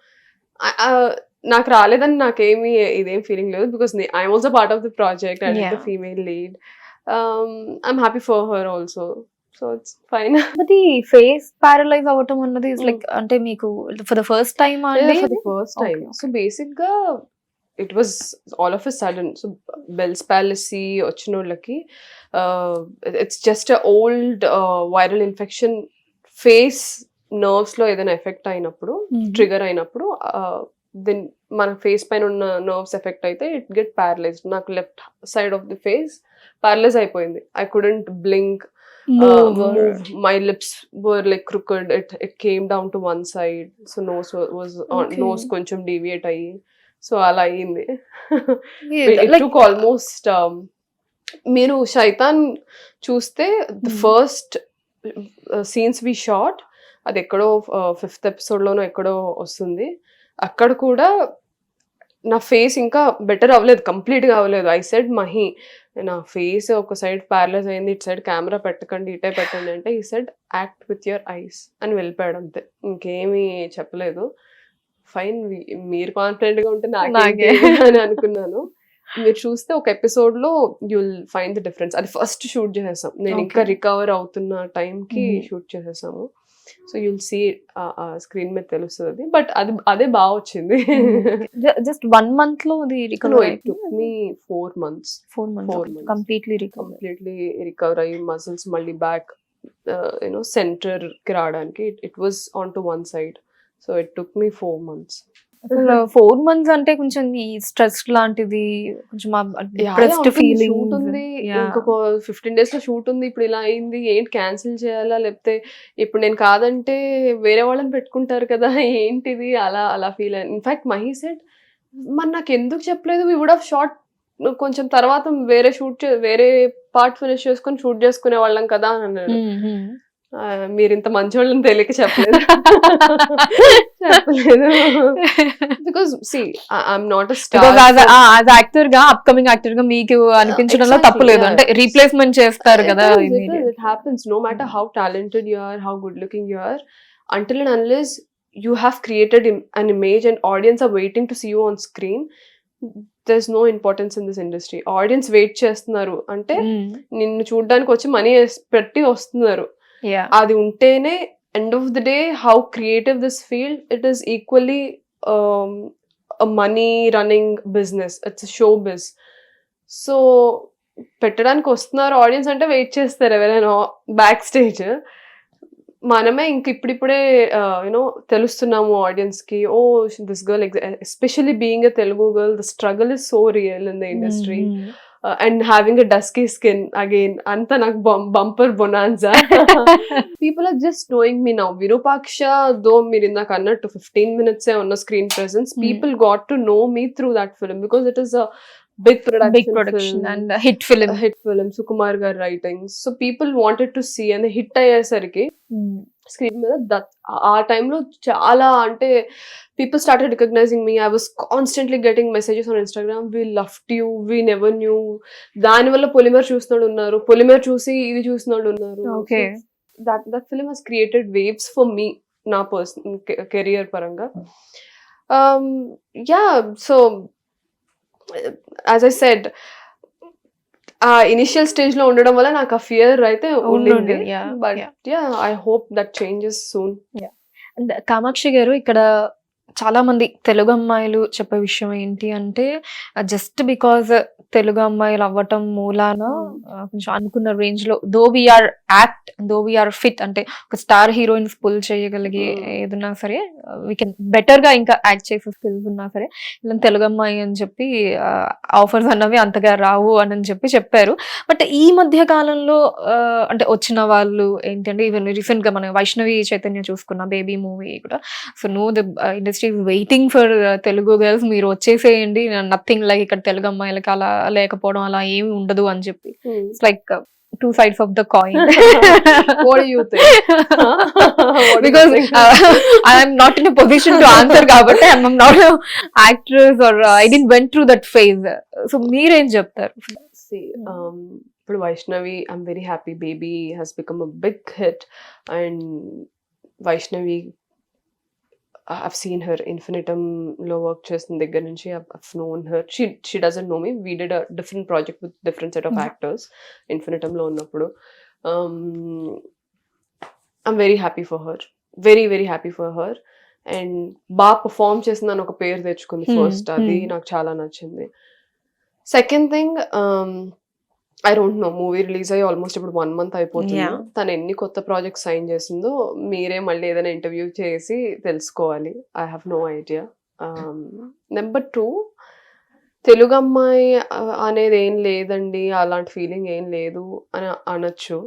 C: నాకు రాలేదని నాకేమీ ఇదేం ఫీలింగ్ లేదు, because I'm also part of the project and the female lead. I'm happy for her also. So it's fine.
B: అది ఫేస్ ప్యారలైజ్ అవ్వటం అన్నది లైక్ అంటే మీకు ఫర్ ద ఫస్ట్ టైం అండి?
C: For the first time. So basic గా it was all of a sudden. So Bell's palsy వచ్చిన వాళ్ళకి it's just old viral infection. Face nerves లో ఏదైనా ఎఫెక్ట్ అయినప్పుడు, ట్రిగర్ అయినప్పుడు దెన్ మన ఫేస్ పైన ఉన్న నర్వ్స్ ఎఫెక్ట్ అయితే ఇట్ గెట్ ప్యారలైజ్డ్. నాకు left side of the face paralyse అయిపోయింది. I couldn't blink, move. My lips were like crooked. It came down to one side. So nose was on, nose కొంచెం deviate అయ్యి so అలా అయ్యింది. It took almost మీరు శైతాన్ చూస్తే the first scenes we shot అది ఎక్కడో 5th episode లోనో ఎక్కడో వస్తుంది. అక్కడ కూడా నా ఫేస్ ఇంకా బెటర్ అవ్వలేదు, కంప్లీట్గా అవ్వలేదు. ఐ సెడ్ మహి నా ఫేస్ ఒక సైడ్ ప్యారలైజ్ అయింది, ఇటు సైడ్ కెమెరా పెట్టకండి ఇటే పెట్టండి అంటే ఈ said act with your eyes అని వెళ్ళిపోయాడు అంతే, ఇంకేమీ చెప్పలేదు. ఫైన్, మీరు కాన్ఫిడెంట్గా ఉంటే నాకే అని అనుకున్నాను. మీరు చూస్తే ఒక ఎపిసోడ్ లో యుల్ ఫైండ్ ద డిఫరెన్స్. అది ఫస్ట్ షూట్ చేసేసాం, నేను ఇంకా రికవర్ అవుతున్న టైంకి షూట్ చేసేసాము. సో యుల్ సీ స్క్రీన్ మీద తెలుస్తుంది, బట్ అదే బాగా వచ్చింది.
B: జస్ట్ 1 month లో అది recover
C: it took me 4 months
B: completely
C: recover అయ్యి మజిల్స్ మళ్ళీ బ్యాక్ సెంటర్ కి రావడానికి. It was on to one side, so it took me 4 months.
B: 4 months అంటే కొంచెం ఈ స్ట్రెస్ లాంటిది, కొంచెం డిప్రెస్డ్ ఫీలింగ్
C: షూట్ ఉంది, ఇంకొక 15 days లో షూట్ ఉంది, ఇప్పుడు ఇలా అయింది, ఏంటి క్యాన్సిల్ చేయాలా, లేకపోతే ఇప్పుడు నేను కాదంటే వేరే వాళ్ళని పెట్టుకుంటారు కదా, ఏంటిది అలా ఫీల్ అయ్యాను. ఇన్ఫాక్ట్ మహి సెడ్ మరి నాకు ఎందుకు చెప్పలేదు, వి వుడ్ హావ్ షాట్ కొంచెం తర్వాత వేరే పార్ట్ ఫినిష్ చేసుకొని షూట్ చేసుకునే వాళ్ళం కదా అని అన్నాడు. మీరు ఇంత మంచోళ్ళని తెలియక చెప్పలేదు. Because see I'm not a star.
B: As actor గా, అప్కమింగ్ యాక్టర్ గా మీకు అనిపించడంలో తప్పు లేదు, అంటే రీప్లేస్మెంట్ చేస్తారు కదా.
C: It happens no matter how talented you are, how good looking you are, until and unless you have created an image and audience are waiting to see you on screen, there's no importance in this industry. Audience wait చేస్తున్నారు అంటే నిన్ను చూడడానికి వచ్చి money పెట్టి వస్తున్నారు. అది ఉంటేనే end of the day how creative this field, it is equally a money running business, it's a show biz. So పెట్టడానికి వస్తున్నారు ఆడియన్స్ అంటే వెయిట్ చేస్తారు ఎవరైనా బ్యాక్ స్టేజ్. మనమే ఇంక ఇప్పుడిప్పుడే తెలుస్తున్నాము ఆడియన్స్ కి, oh this girl, especially being a Telugu girl, the struggle is so real in the industry. And having a dusky skin again, anta nak bumper bonanza. People are just knowing me now. Virupaksha, though meer inda kannattu 15 minutes on a screen presence, people got to know me through that film because it is a big production film,
B: and a hit film,
C: Sukumar gar writing. So people wanted to see, and hit ayyesariki screen మీద ఆ టైంలో చాలా, అంటే people started recognizing me. I was constantly getting messages on Instagram, we loved you, we never knew. దానివల్ల పొలిమేర్ చూస్తున్నాడు ఉన్నారు, పొలిమేర్ చూసి ఇది చూస్తున్నాడు ఉన్నారు.
B: Okay.
C: So that film has created waves for me, నా పర్సనల్ కెరియర్ పరంగా. Yeah, so as I said, initial stage లో ఉండడం వల్ల నాకు ఆ ఫియర్ అయితే ఉండింది, but I hope that changes soon.
B: Kamakshi గారు, ఇక్కడ చాలా మంది తెలుగు అమ్మాయిలు చెప్పే విషయం ఏంటి అంటే, జస్ట్ బికాజ్ తెలుగు అమ్మాయిలు అవ్వటం మూలాన కొంచెం అనుకున్న రేంజ్ లో దో వీఆర్ ఫిట్, అంటే ఒక స్టార్ హీరోయిన్స్ పుల్ చేయగలిగే ఏదన్నా సరే, వీ కెన్ బెటర్ గా ఇంకా యాక్ట్ చేసే స్కిల్స్ ఉన్నా సరే, ఇలా తెలుగు అమ్మాయి అని చెప్పి ఆఫర్స్ అన్నవి అంతగా రావు అని చెప్పారు. బట్ ఈ మధ్య కాలంలో అంటే వచ్చిన వాళ్ళు ఏంటంటే, ఈవెన్ రీసెంట్ గా మన వైష్ణవి చైతన్య చూసుకున్న బేబీ మూవీ కూడా, so know the industry waiting for Telugu girls, మీరు వచ్చేసేయండి, నథింగ్ లైక్ ఇక్కడ తెలుగు అమ్మాయిలకి అలా లేకపోవడం అలా ఏమి ఉండదు అని చెప్పి. It's like two sides of the coin.
C: What do you think?
B: Because I am not in a position to answer కాబట్టి I am not an actress or I didn't went through that phase. So మీరేం చెప్తారు?
C: See, ఇప్పుడు Vaishnavi, I'm very happy baby has become a big hit, and Vaishnavi I've seen her Infinitum lo work చేసిన దగ్గర నుంచి I've known her. She doesn't know me. We did a different project with different set of actors Infinitum లో ఉన్నప్పుడు. I'm very happy for her. Very very happy for her. And బాగా perform చేసిందని ఒక పేరు తెచ్చుకుంది ఫస్ట్, అది నాకు చాలా నచ్చింది. Second thing, I don't no, movie release అయ్యి ఆల్మోస్ట్ ఇప్పుడు 1 month అయిపోతుంది. తను ఎన్ని కొత్త ప్రాజెక్ట్స్ సైన్ చేసిందో మీరే మళ్ళీ ఏదైనా ఇంటర్వ్యూ చేసి తెలుసుకోవాలి. I have no idea. Number 2, Telugu అమ్మాయి అనేది ఏం లేదండి, అలాంటి ఫీలింగ్ ఏం లేదు అని అనొచ్చు.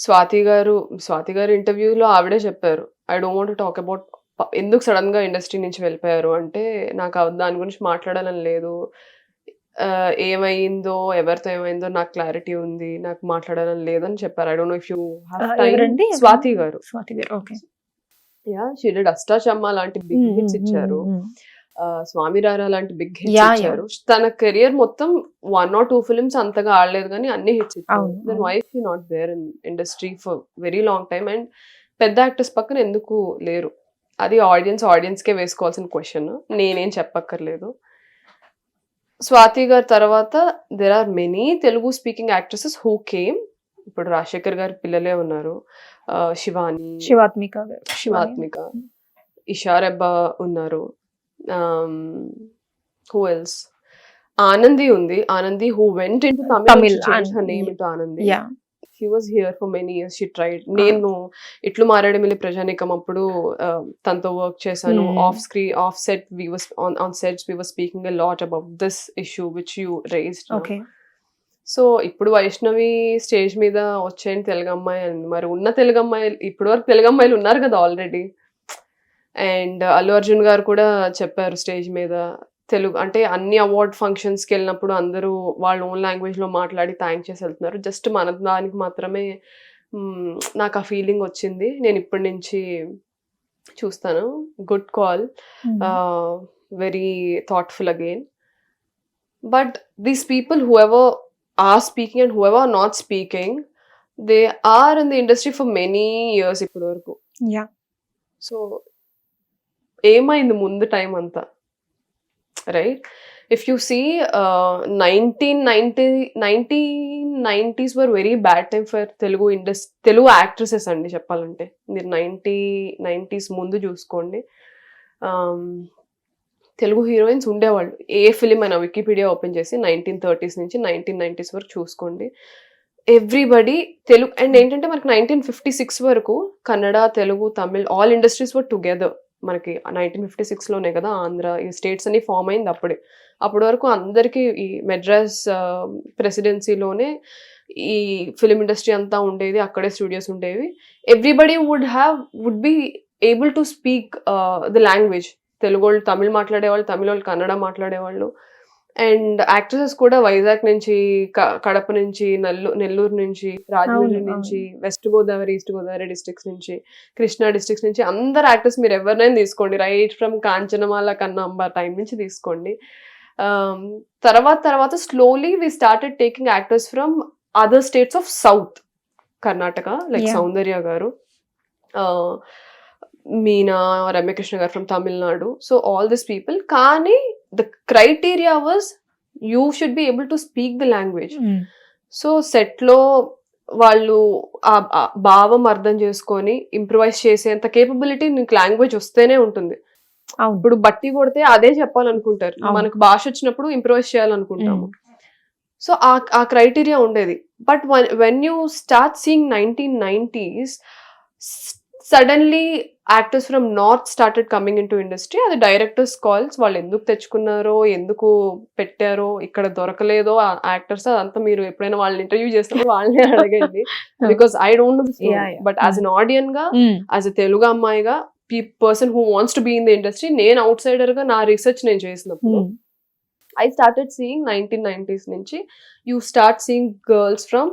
C: స్వాతి గారు ఇంటర్వ్యూలో ఆవిడే చెప్పారు, I don't want to talk about ఎందుకు సడన్ గా ఇండస్ట్రీ నుంచి వెళ్ళిపోయారు అంటే, నాకు దాని గురించి మాట్లాడాలని లేదు, ఏమైందో ఎవరితో ఏమైందో నాకు క్లారిటీ ఉంది, నాకు మాట్లాడాలని లేదని చెప్పారు. I don't know if you have time. Swathi garu,
B: okay,
C: yeah, she did Ashtachamma లాంటి బిగ్ హిట్స్ ఇచ్చారు. స్వామి రారా లాంటి బిగ్ హిట్స్
B: Yeah,
C: ఇచ్చారు. తన కెరియర్ మొత్తం 1 or 2 ఫిల్మ్స్ అంతగా ఆడలేదు కానీ అన్ని హిట్స్ ఇచ్చారు.
B: అవును,
C: దెన్
B: అవును.
C: Why she not there in industry for very long time? And పెద్ద యాక్టర్స్ పక్కన ఎందుకు లేరు? అది ఆడియన్స్కే వేసుకోవాల్సిన క్వశ్చన్, నేనేం చెప్పక్కర్లేదు. స్వాతి గారి తర్వాత there are many Telugu speaking actresses who came. ఇప్పుడు రాజశేఖర్ గారి పిల్లలే ఉన్నారు,
B: శివాత్మిక
C: శివాత్మిక, ఇషారెబ్బా ఉన్నారు, హూ ఎల్స్, ఆనంది ఉంది. Anandi who went into Tamil, change her name into Anandi. She was here for many years. She tried. నేను ఇట్లు మారేడుమిల్లి ప్రజానీకం అప్పుడు తనతో వర్క్ చేశాను. Of set we was on sets we were speaking a lot about this issue which you raised.
B: Okay.
C: So ఇప్పుడు Vaishnavi stage మీద వచ్చేయండి తెలుగు అమ్మాయి అని, మరి ఉన్న తెలుగు అమ్మాయిలు ఇప్పటి వరకు తెలుగు అమ్మాయిలు ఉన్నారు కదా ఆల్రెడీ. అండ్ అల్లు అర్జున్ గారు కూడా చెప్పారు స్టేజ్ మీద, తెలుగు అంటే అన్ని అవార్డ్ ఫంక్షన్స్కి వెళ్ళినప్పుడు అందరూ వాళ్ళ ఓన్ లాంగ్వేజ్లో మాట్లాడి థ్యాంక్ చేసి వెళ్తున్నారు. జస్ట్ మన దానికి మాత్రమే నాకు ఆ ఫీలింగ్ వచ్చింది. నేను ఇప్పటి నుంచి చూస్తాను. Good call, very thoughtful again. But these people whoever are speaking and whoever are not speaking, they are in the industry for many years ఇప్పటి వరకు. సో ఏమైంది ముందు టైం అంతా, right? If you see, 1990s were very bad time for Telugu actresses అండి చెప్పాలంటే. మీరు 90s ముందు చూసుకోండి, తెలుగు హీరోయిన్స్ ఉండేవాళ్ళు. ఏ ఫిలిం అయినా వికీపీడియా ఓపెన్ చేసి 1930s నుంచి 1990s వరకు చూసుకోండి. ఎవ్రీబడి తెలుగు. అండ్ ఏంటంటే మనకి 1956 వరకు Kannada, Telugu, Tamil all industries were together. మనకి 1956లోనే కదా ఆంధ్ర ఈ స్టేట్స్ అన్ని ఫామ్ అయింది అప్పుడే. అప్పటి వరకు అందరికీ ఈ మెడ్రాస్ ప్రెసిడెన్సీలోనే ఈ ఫిలిం ఇండస్ట్రీ అంతా ఉండేది, అక్కడే స్టూడియోస్ ఉండేవి. Everybody would be able to speak the language. Telugu వాళ్ళు తమిళ్ మాట్లాడేవాళ్ళు, తమిళ వాళ్ళు కన్నడ మాట్లాడేవాళ్ళు. అండ్ యాక్ట్రెసెస్ కూడా వైజాగ్ నుంచి, కడప నుంచి, నెల్లూరు నుంచి, రాజమండ్రి నుంచి, west Godavari, east Godavari districts నుంచి, కృష్ణా డిస్ట్రిక్ట్స్ నుంచి అందరు యాక్టర్స్ మీరు ఎవరినైనా తీసుకోండి, right from Kanchanamala Kannamba time నుంచి తీసుకోండి. తర్వాత slowly we started taking actors from other states of south Karnataka, like సౌందర్య గారు, మీనా, రమ్యకృష్ణ గారు from Tamil Nadu. So all this people. కానీ the criteria was you should be able to speak the language. So సెట్లో వాళ్ళు ఆ భావం అర్థం చేసుకొని ఇంప్రూవైజ్ చేసేంత కేపబిలిటీ నీకు లాంగ్వేజ్ వస్తేనే ఉంటుంది. ఇప్పుడు బట్టి కొడితే అదే చెప్పాలనుకుంటారు, మనకు భాష వచ్చినప్పుడు ఇంప్రూవైజ్ చేయాలనుకుంటాము. సో ఆ క్రైటీరియా ఉండేది. But when you start seeing 1990s, suddenly actors from north started coming in to industry. అది డైరెక్టర్స్ కాల్స్, వాళ్ళు ఎందుకు తెచ్చుకున్నారో, ఎందుకు పెట్టారో, ఇక్కడ దొరకలేదో ఆ యాక్టర్స్, అదంతా మీరు ఎప్పుడైనా వాళ్ళని ఇంటర్వ్యూ చేసినప్పుడు వాళ్ళనే అడగండి. Because I don't know the story. But as an ఆడియన్ గా, యాజ్ అ తెలుగు అమ్మాయిగా, person who wants to be in the industry, నేను అవుట్ సైడర్ గా నా రీసెర్చ్ నేను చేసినప్పుడు I started seeing 1990s నుంచి you start seeing girls from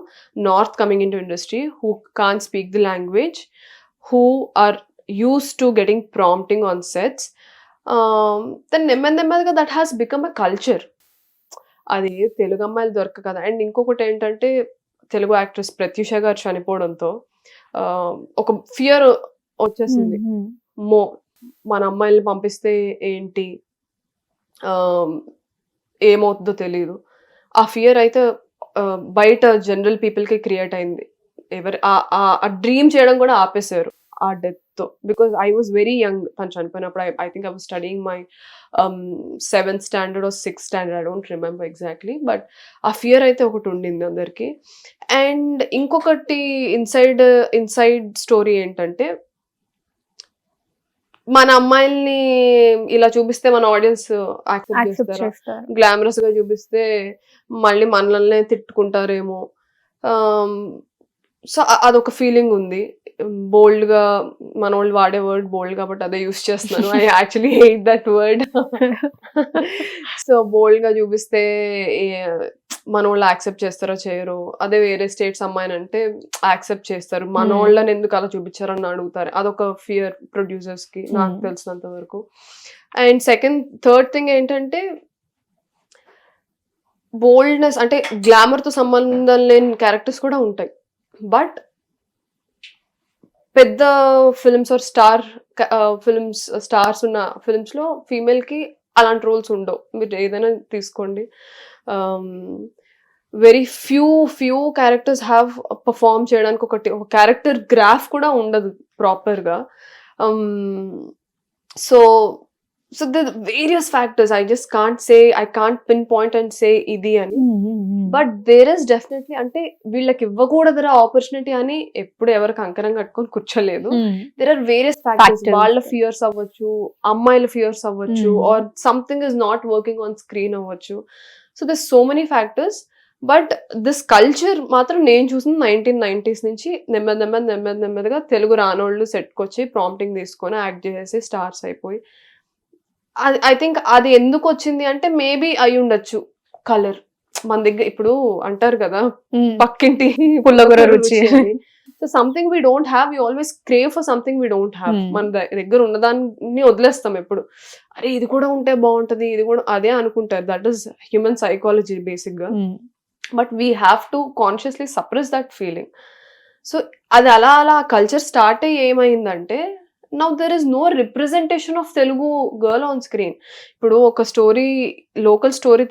C: north coming into industry who can't speak the language, who are used to getting prompting on sets. Then నెమ్మదిగా that has become a culture. అది తెలుగు అమ్మాయిలు దొరక కదా. And ఇంకొకటి ఏంటంటే Telugu actress Pratyusha గారు చనిపోవడంతో ఒక ఫియర్ వచ్చేసింది. మన అమ్మాయిల్ని పంపిస్తే ఏంటి, ఏమవుతుందో తెలియదు. ఆ ఫియర్ అయితే బయట జనరల్ పీపుల్కి క్రియేట్ అయింది. ఎవరు ఆ డ్రీమ్ చేయడం కూడా ఆపేశారు ఆ డెత్తో. Because I was very young తను చనిపోయినప్పుడు. I think I was studying my 7th standard or 6th standard, I don't remember exactly. But ఆ ఫియర్ అయితే ఒకటి ఉండింది అందరికి. అండ్ ఇంకొకటి ఇన్సైడ్ స్టోరీ ఏంటంటే, మన అమ్మాయిల్ని ఇలా చూపిస్తే మన ఆడియన్స్ యాక్సెప్ట్ చేస్తారు, గ్లామరస్ గా చూపిస్తే మళ్ళీ మనల్నే తిట్టుకుంటారేమో. సో అదొక ఫీలింగ్ ఉంది. బోల్డ్ గా మన వాళ్ళు వాడే వర్డ్ బోల్డ్ కాబట్టి అదే యూస్ చేస్తున్నాను. I actually hate that word. So bold గా చూపిస్తే మన వాళ్ళు యాక్సెప్ట్ చేస్తారో చేయరు, అదే వేరే స్టేట్స్ అమ్మాయిని అంటే యాక్సెప్ట్ చేస్తారు, మన వాళ్ళని ఎందుకు అలా చూపించారని అడుగుతారు. అదొక ఫియర్ ప్రొడ్యూసర్స్ కి నాకు తెలిసినంత వరకు. అండ్ థర్డ్ థింగ్ ఏంటంటే బోల్డ్నెస్, అంటే గ్లామర్ తో సంబంధం లేని క్యారెక్టర్స్ కూడా ఉంటాయి, బట్ పెద్ద ఫిల్మ్స్ ఆర్ స్టార్స్ ఉన్న ఫిల్మ్స్ లో ఫీమేల్ కి అలాంటి రోల్స్ ఉండవు. మీరు ఏదైనా తీసుకోండి, very few characters have perform చేయడానికి ఒక క్యారెక్టర్ గ్రాఫ్ కూడా ఉండదు ప్రాపర్ గా. So the various factors, I can't pinpoint and say ఇది అని, బట్ దేర్ ఇస్ డెఫినెట్లీ, అంటే వీళ్ళకి ఇవ్వకూడదురా ఆపర్చునిటీ అని ఎప్పుడు ఎవరికి అంకరం కట్టుకొని కూర్చోలేదు. దేర్ ఆర్ వేరియస్ ఫ్యాక్టర్స్, వాళ్ళ ఫియర్స్ అవ్వచ్చు, అమ్మాయిల ఫియర్స్ అవ్వచ్చు, or something is not working on screen అవ్వచ్చు. So there so many factors, but this culture మాత్రం నేను చూసింది 1990s నుంచి నెమ్మదిగా తెలుగు రానోళ్ళు సెట్కి వచ్చి ప్రాంప్టింగ్ తీసుకొని యాక్ట్ చేసేసి స్టార్స్ అయిపోయి, ఐ థింక్ అది ఎందుకు వచ్చింది అంటే మేబీ అయి ఉండొచ్చు కలర్. మన దగ్గర ఇప్పుడు అంటారు కదా పక్కింటి
B: పుల్లగొర రుచి.
C: So something we don't have, you always crave for something we don't have. మన దగ్గర ఉన్నదాన్ని వదిలేస్తాం ఎప్పుడు, అరే ఇది కూడా ఉంటే బాగుంటది, ఇది కూడా అదే అనుకుంటారు. That is human psychology basic గా. But we have to consciously suppress that feeling. So అది అలా కల్చర్ స్టార్ట్ అయ్యి ఏమైందంటే now there is no representation of Telugu girl on screen. ఇప్పుడు ఒక లోకల్ స్టోరీ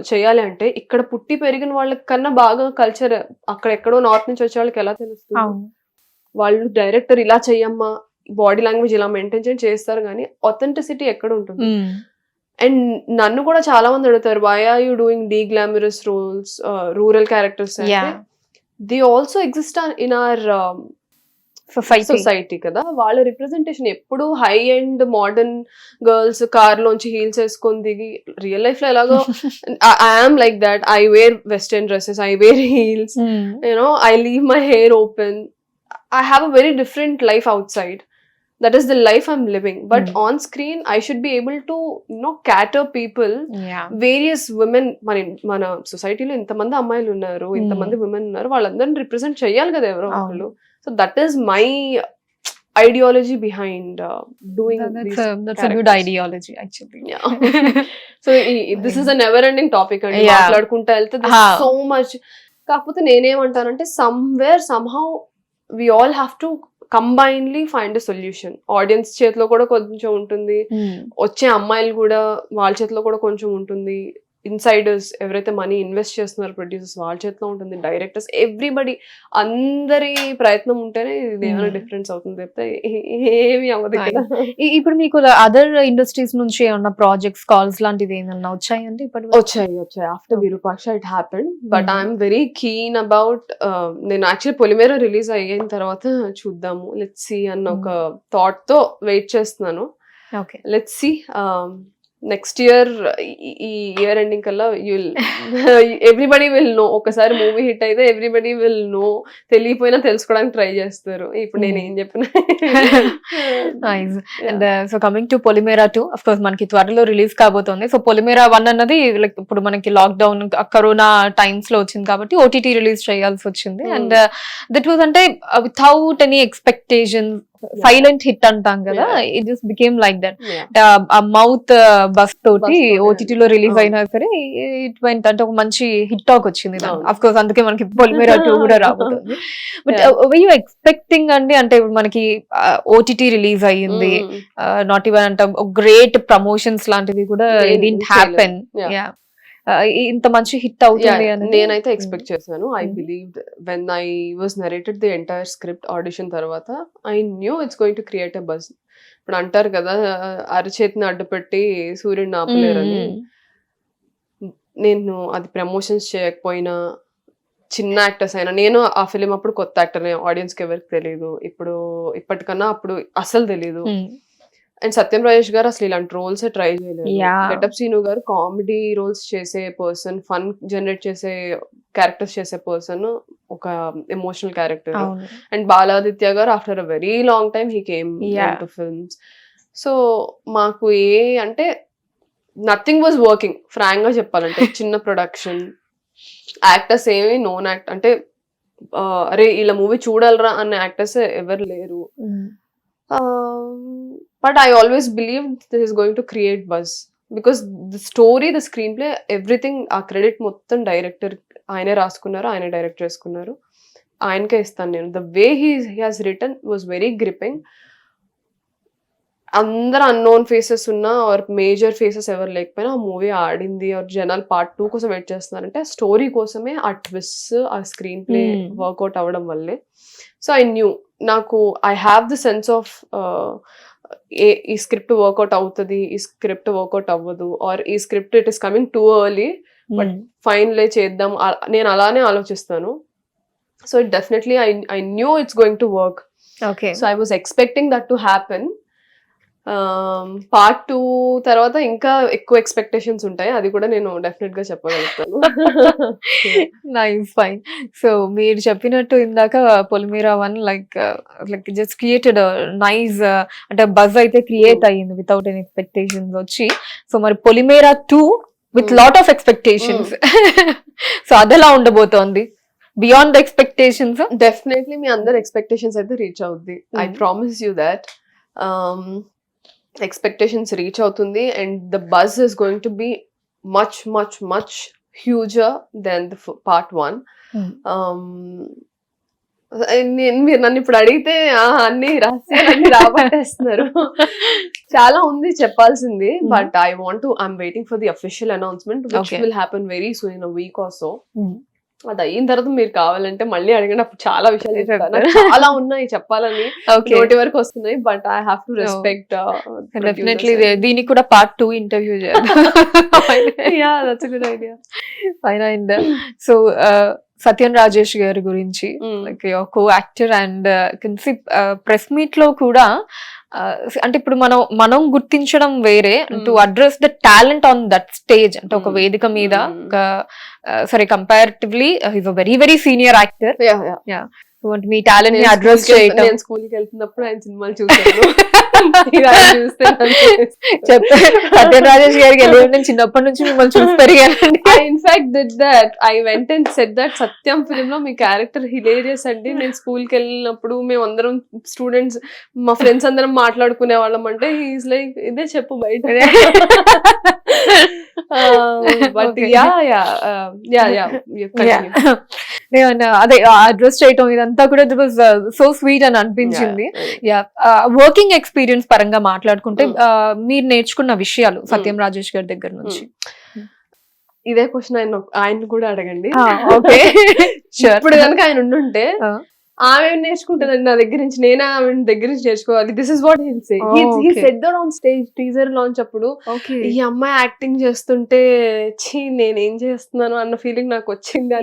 C: చేయాలి అంటే ఇక్కడ పుట్టి పెరిగిన వాళ్ళకన్నా బాగా కల్చర్ అక్కడ ఎక్కడో నార్త్ నుంచి వచ్చే వాళ్ళకి ఎలా తెలుస్తుంది? వాళ్ళు డైరెక్టర్ ఇలా చెయ్యమ్మా, బాడీ లాంగ్వేజ్ ఇలా మెయింటైన్ చేస్తారు, కానీ ఆథెంటిసిటీ ఎక్కడ ఉంటుంది? అండ్ నన్ను కూడా చాలా మంది అడుగుతారు, why are you doing de-glamorous roles, rural characters? They also exist in our society కదా. వాళ్ళ రిప్రజెంటేషన్ ఎప్పుడు high and modern girls car లోంచి హీల్స్ వేసుకొని దిగి, రియల్ లైఫ్ లో ఎలాగో I'm like that, I wear western dresses, I wear heels, you know, I leave my hair open, I have a very different life outside. That is the life I'm living. But on screen, I should be able to, cater people. Various women, మన సొసైటీలో ఇంతమంది అమ్మాయిలు ఉన్నారు, ఇంతమంది women ఉన్నారు, వాళ్ళందరిని represent చేయాలి కదా ఎవరో ఒకళ్ళు. So that is my ideology behind doing these
B: that's a good ideology actually.
C: So this is a never ending topic and మాట్లాడుకుంటా వెళ్తే there's so much. కాకపోతే నేనేమంటానంటే somehow we all have to combinedly find a solution. Audience చేతిలో కూడా కొంచెం ఉంటుంది, వచ్చే అమ్మాయిలు కూడా వాళ్ళ చేతిలో కూడా కొంచెం ఉంటుంది, ఇన్సైడర్స్ ఎవరైతే మనీ ఇన్వెస్ట్ చేస్తున్నారు ప్రొడ్యూసర్స్ వాళ్ళ చేతిలో ఉంటుంది, డైరెక్టర్స్, ఎవ్రీబడి, అందరి ప్రయత్నం ఉంటేనే ఇది ఏమైనా డిఫరెన్స్ అవుతుంది, చెప్తే ఏమి అవ్వదు కదా.
B: ఇప్పుడు మీకు అదర్ ఇండస్ట్రీస్ నుంచి ఏమన్నా ప్రాజెక్ట్స్, కాల్స్ లాంటివి ఏమన్నా వచ్చాయండి? ఇప్పుడు
C: వచ్చాయి after Virupaksha it happened, but I'm very keen about, నేను యాక్చువల్లీ పొలిమేరా రిలీజ్ అయిన తర్వాత చూద్దాము, లెట్స్ సీ అన్న ఒక థాట్ తో వెయిట్ చేస్తున్నాను. లెట్స్ సీ, నెక్స్ట్ ఇయర్, ఈ ఇయర్ ఎండింగ్ కల్లా ఎవ్రీబడి విల్ నో. ఒకసారి మూవీ హిట్ అయితే ఎవ్రీబడి విల్ నో, తెలియపోయినా తెలుసుకోవడానికి ట్రై చేస్తారు. ఇప్పుడు నేను ఏం చెప్పిన.
B: And so coming to Polimera 2, of course మనకి త్వరలో రిలీజ్ కాబోతోంది. సో పొలిమేరా 1 అన్నది లైక్ ఇప్పుడు మనకి లాక్డౌన్, కరోనా టైమ్స్ లో వచ్చింది కాబట్టి ఓటీటీ రిలీజ్ చేయాల్సి వచ్చింది. అండ్ దట్ వాజ్ అంటే without any expectation, silent hit అంటాం కదా, it just became like that. ఆ మౌత్ బస్ తోటి ఓటీటీలో రిలీజ్ అయినా సరే ఇట్ వెంట్, అంటే ఒక మంచి హిట్ టాక్ వచ్చింది. అఫ్ కోర్స్ అందుకే మనకి పొలిమేరా 2 కూడా రాబోతుంది. బట్ వర్ యు ఎక్స్పెక్టింగ్ అండి, అంటే మనకి ఓటీటీ రిలీజ్ అయ్యింది, నాట్ ఈవెన్ అంటే గ్రేట్ ప్రమోషన్స్ లాంటివి కూడా డిడ్ంట్ హ్యాపెన్, ఇంత మంచి హిట్ అవుతుంది అని
C: నేనైతే ఎక్స్పెక్ట్ చేశాను. I believed when I was narrated the entire script audition తర్వాత, I knew it's going to create a buzz. ఇప్పుడు అంటారు కదా, అరచేతిని అడ్డుపెట్టి సూర్యుడిని ఆపలేరని. నేను అది ప్రమోషన్స్ చేయకపోయినా, చిన్న యాక్టర్స్ అయినా, నేను ఆ ఫిలిం అప్పుడు కొత్త యాక్టర్, ఆడియన్స్ కి ఎవరికి తెలియదు, ఇప్పటికన్నా అప్పుడు అసలు తెలీదు. అండ్ సత్యం రాజేష్ గారు అసలు ఇలాంటి రోల్స్ ట్రై చేయలేదు. గెటప్ సీను గారు కామెడీ రోల్స్ చేసే పర్సన్, ఫన్ జనరేట్ చేసే క్యారెక్టర్స్ చేసే పర్సన్, ఒక ఎమోషనల్ క్యారెక్టర్. అండ్ బాలాదిత్య గారు after a very long time he came to films. So మాకు అంటే నథింగ్ వాజ్ వర్కింగ్, ఫ్రాంక్ గా చెప్పాలంటే. చిన్న ప్రొడక్షన్, యాక్టర్స్ ఏమి నోన్ యాక్ట్ అంటే అరే ఇలా మూవీ చూడాలరా అన్న యాక్టర్స్ ఎవరు లేరు. But I always believe this is going to create buzz because the story, the screenplay, everything, ఆ క్రెడిట్ మొత్తం డైరెక్టర్ ఆయనే రాసుకున్నారు, ఆయనే డైరెక్ట్ చేసుకున్నారు, ఆయనకే ఇస్తాను నేను. The way he has written was very gripping. అందరు అన్నోన్ ఫేసెస్ ఉన్నా ఆర్ మేజర్ ఫేసెస్ ఎవరు లేకపోయినా ఆ మూవీ ఆడింది, ఆర్ జనాలు పార్ట్ 2 కోసం వెయిట్ చేస్తున్నారంటే ఆ స్టోరీ కోసమే, ఆ ట్విస్ట్, ఆ స్క్రీన్ ప్లే వర్కౌట్ అవ్వడం వల్లే. సో ఐ న్యూ, నాకు I have the sense of ఈ స్క్రిప్ట్ వర్కౌట్ అవుతుంది, ఈ స్క్రిప్ట్ వర్కౌట్ అవ్వదు, ఆర్ ఈ script it is coming too early but ఫైనలే చేద్దాం, నేను అలానే ఆలోచిస్తాను. So it definitely I knew it's going to work. So I was expecting that to happen. Part 2 తర్వాత ఇంకా ఎక్కువ ఎక్స్పెక్టేషన్స్ ఉంటాయి, అది కూడా నేను డెఫినెట్ గా చెప్పగలుగుతాను.
B: Nice, fine. సో మీరు చెప్పినట్టు ఇందాక Polimera 1 like just created nice అంటే బజ్ అయితే క్రియేట్ అయ్యింది వితౌట్ ఎనీ ఎక్స్పెక్టేషన్స్ వచ్చి. సో మరి Polimera 2 with lot of expectations, so అదెలా ఉండబోతోంది బియాండ్ ద ఎక్స్పెక్టేషన్స్?
C: డెఫినెట్లీ మీ అందరు ఎక్స్పెక్టేషన్స్ అయితే రీచ్ అవుద్ది, I promise you that. Expectations reach అవుతుంది and the buzz is going to be much much much huger than the part 1. మీరు నన్ను ఇప్పుడు అడిగితే అన్ని రహస్యాలన్నీ రాబట్టేస్తున్నారు. చాలా ఉంది చెప్పాల్సింది, but I want to, I'm waiting for the official announcement which will happen very soon in a week or so. అది అయిన తర్వాత మీరు కావాలంటే మళ్ళీ అడగండి, అప్పుడు చాలా విషయాలు చెప్తాను, చాలా ఉన్నాయి చెప్పాలని, నోటి వరకు వస్తున్నాయి, but I have to respect.
B: Definitely దీనికి కూడా పార్ట్ 2 ఇంటర్వ్యూ చేయాలి.
C: Yeah, that's a good idea.
B: Fine. And so Satyam Rajesh గారి గురించి, like co actor and press meet లో కూడా అంటే ఇప్పుడు మనం గుర్తించడం వేరే, to address the talent on that stage, అంటే ఒక వేదిక మీద ఒక సరే comparatively is a very very senior actor, మీ టాలెంట్ ని అడ్రస్ చేయడం.
C: నేను స్కూల్కి వెళ్తున్నప్పుడు ఆయన సినిమాలు చూసాను.
B: సత్యం రాజేష్ గారికి వెళ్ళి చిన్నప్పటి నుంచి మిమ్మల్ని చూసి పెరిగానండి.
C: In fact did that, I went and said that Satyam film లో మీ క్యారెక్టర్ హిలేరియస్ అండి. నేను స్కూల్కి వెళ్ళినప్పుడు మేము అందరం స్టూడెంట్స్, మా ఫ్రెండ్స్ అందరం మాట్లాడుకునే వాళ్ళం అంటే హీఈస్ లైక్ ఇదే చెప్పు బయట. బట్
B: అదే అడ్రస్ చేయటం ఇదంతా కూడా ఇట్ వాజ్ సో స్వీట్ అని అనిపించింది. వర్కింగ్ ఎక్స్పీరియన్స్ పరంగా మాట్లాడుకుంటే మీరు నేర్చుకున్న విషయాలు సత్యం రాజేష్ గారి దగ్గర నుంచి.
C: ఇదే క్వశ్చన్ ఆయన కూడా అడగండి.
B: ఓకే,
C: ఇప్పుడు కనుక ఆయన ఉండుంటే ఆమె నేర్చుకుంటుందండి నా దగ్గర నుంచి, నేను ఆమె దగ్గర నుంచి నేర్చుకోవాలి. This is what heal say. He said that on stage teaser launch అప్పుడు, ఈ అమ్మాయి యాక్టింగ్ చేస్తుంటే ఛీ నేనేం చేస్తున్నాను అన్న ఫీలింగ్ నాకు వచ్చింది.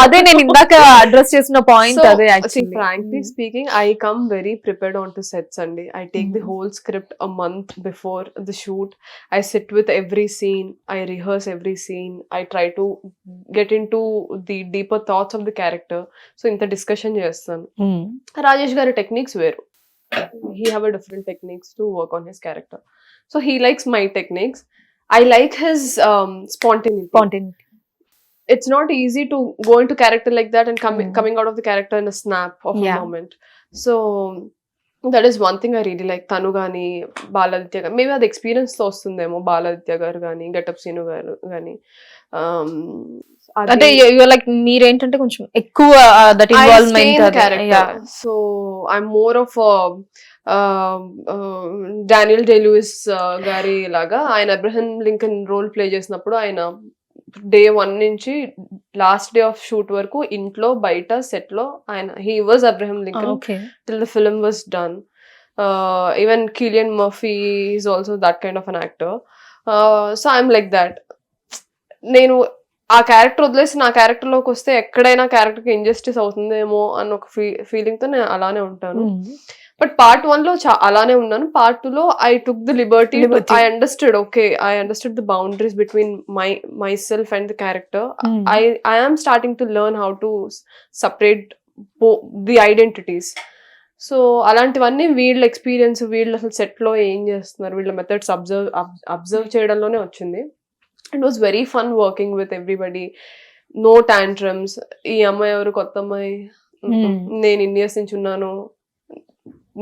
B: అదే నేను ఇందాక అడ్రస్ చేసిన పాయింట్. అదే
C: frankly speaking, I come very prepared on to sets అండి. I take the whole script a month before the shoot. I sit with every scene, I rehearse every scene, I try to get in to the deeper thoughts of the character. So ఇంత discussion చేస్తాను. రాజేష్ గారి techniques వేరు, he have a different techniques to work on his character, so he likes my techniques. I like his spontaneity. It's not easy to go into character like that and coming out of the character in a snap of a moment. So that is one thing I really like. Tanu gani Baladitya gani, maybe ad experience tho ostundemo, Baladitya garu gani Getup Seenu garu gani,
B: అంటే like మీరేంటంటే కొంచెం ఎక్కువ that involvement
C: character. So I'm more of Daniel Day Lewis గారి లాగా. ఆయన Abraham Lincoln role play చేసినప్పుడు ఆయన day 1 నుంచి లాస్ట్ డే ఆఫ్ షూట్ వరకు ఇంట్లో బయట సెట్ లో ఆయన he was Abraham Lincoln till the film was done. Even Cillian Murphy is also that kind of an actor. So I'm like that. నేను ఆ క్యారెక్టర్ వదిలేసి నా క్యారెక్టర్ లోకి వస్తే ఎక్కడైనా క్యారెక్టర్ కి ఇంజస్టిస్ అవుతుందేమో అన్న ఒక ఫీలింగ్ తో నేను అలానే ఉంటాను. బట్ పార్ట్ 1 లో అలానే ఉన్నాను. పార్ట్ 2 లో I took the liberty. I understood, okay, I understood the boundaries between myself and the character. I am starting to learn how to separate the identities. So అలాంటివన్నీ వీళ్ళ experience, వీళ్ళు అసలు set లో ఏం చేస్తున్నారు, వీళ్ళ methods observe చేయడంలోనే వచ్చింది. It was very fun working with everybody. No tantrums. ఈ అమ్మాయి ఎవరు, కొత్త అమ్మాయి, నేను ఇన్ని ఇయర్స్ నుంచి ఉన్నాను,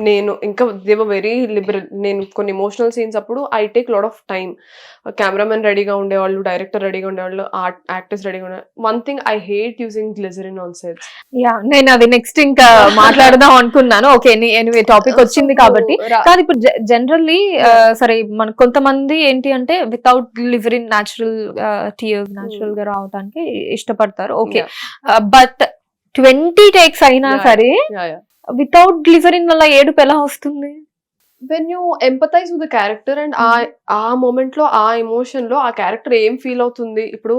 C: నేను ఇంకా దేవర్ వెరీ లిబరల్. నేను కొన్ని ఎమోషనల్ సీన్స్ అప్పుడు I take lot of time. Cameraman రెడీగా ఉండేవాళ్ళు, డైరెక్టర్ రెడీగా ఉండేవాళ్ళు, యాక్టర్స్ రెడీగా ఉండే. One thing I hate using glycerin on sets.
B: Yeah, నేను అది నెక్స్ట్ ఇంకా మాట్లాడదాం అనుకున్నాను. ఓకే, ఎనీవే టాపిక్ వచ్చింది కాబట్టి. కానీ ఇప్పుడు జనరల్లీ సరే, మన కొంతమంది ఏంటి అంటే without glycerin natural tears natural గా రావడానికి ఇష్టపడతారు. ఓకే, బట్ 20 టేక్స్ అయినా సరే వితౌట్ గ్లిజరిన్ వల్ల ఏడుపు ఎలా వస్తుంది?
C: When you empathise with the character and ఆ మూమెంట్ లో, ఆ ఎమోషన్ లో ఆ క్యారెక్టర్ ఏం ఫీల్ అవుతుంది. ఇప్పుడు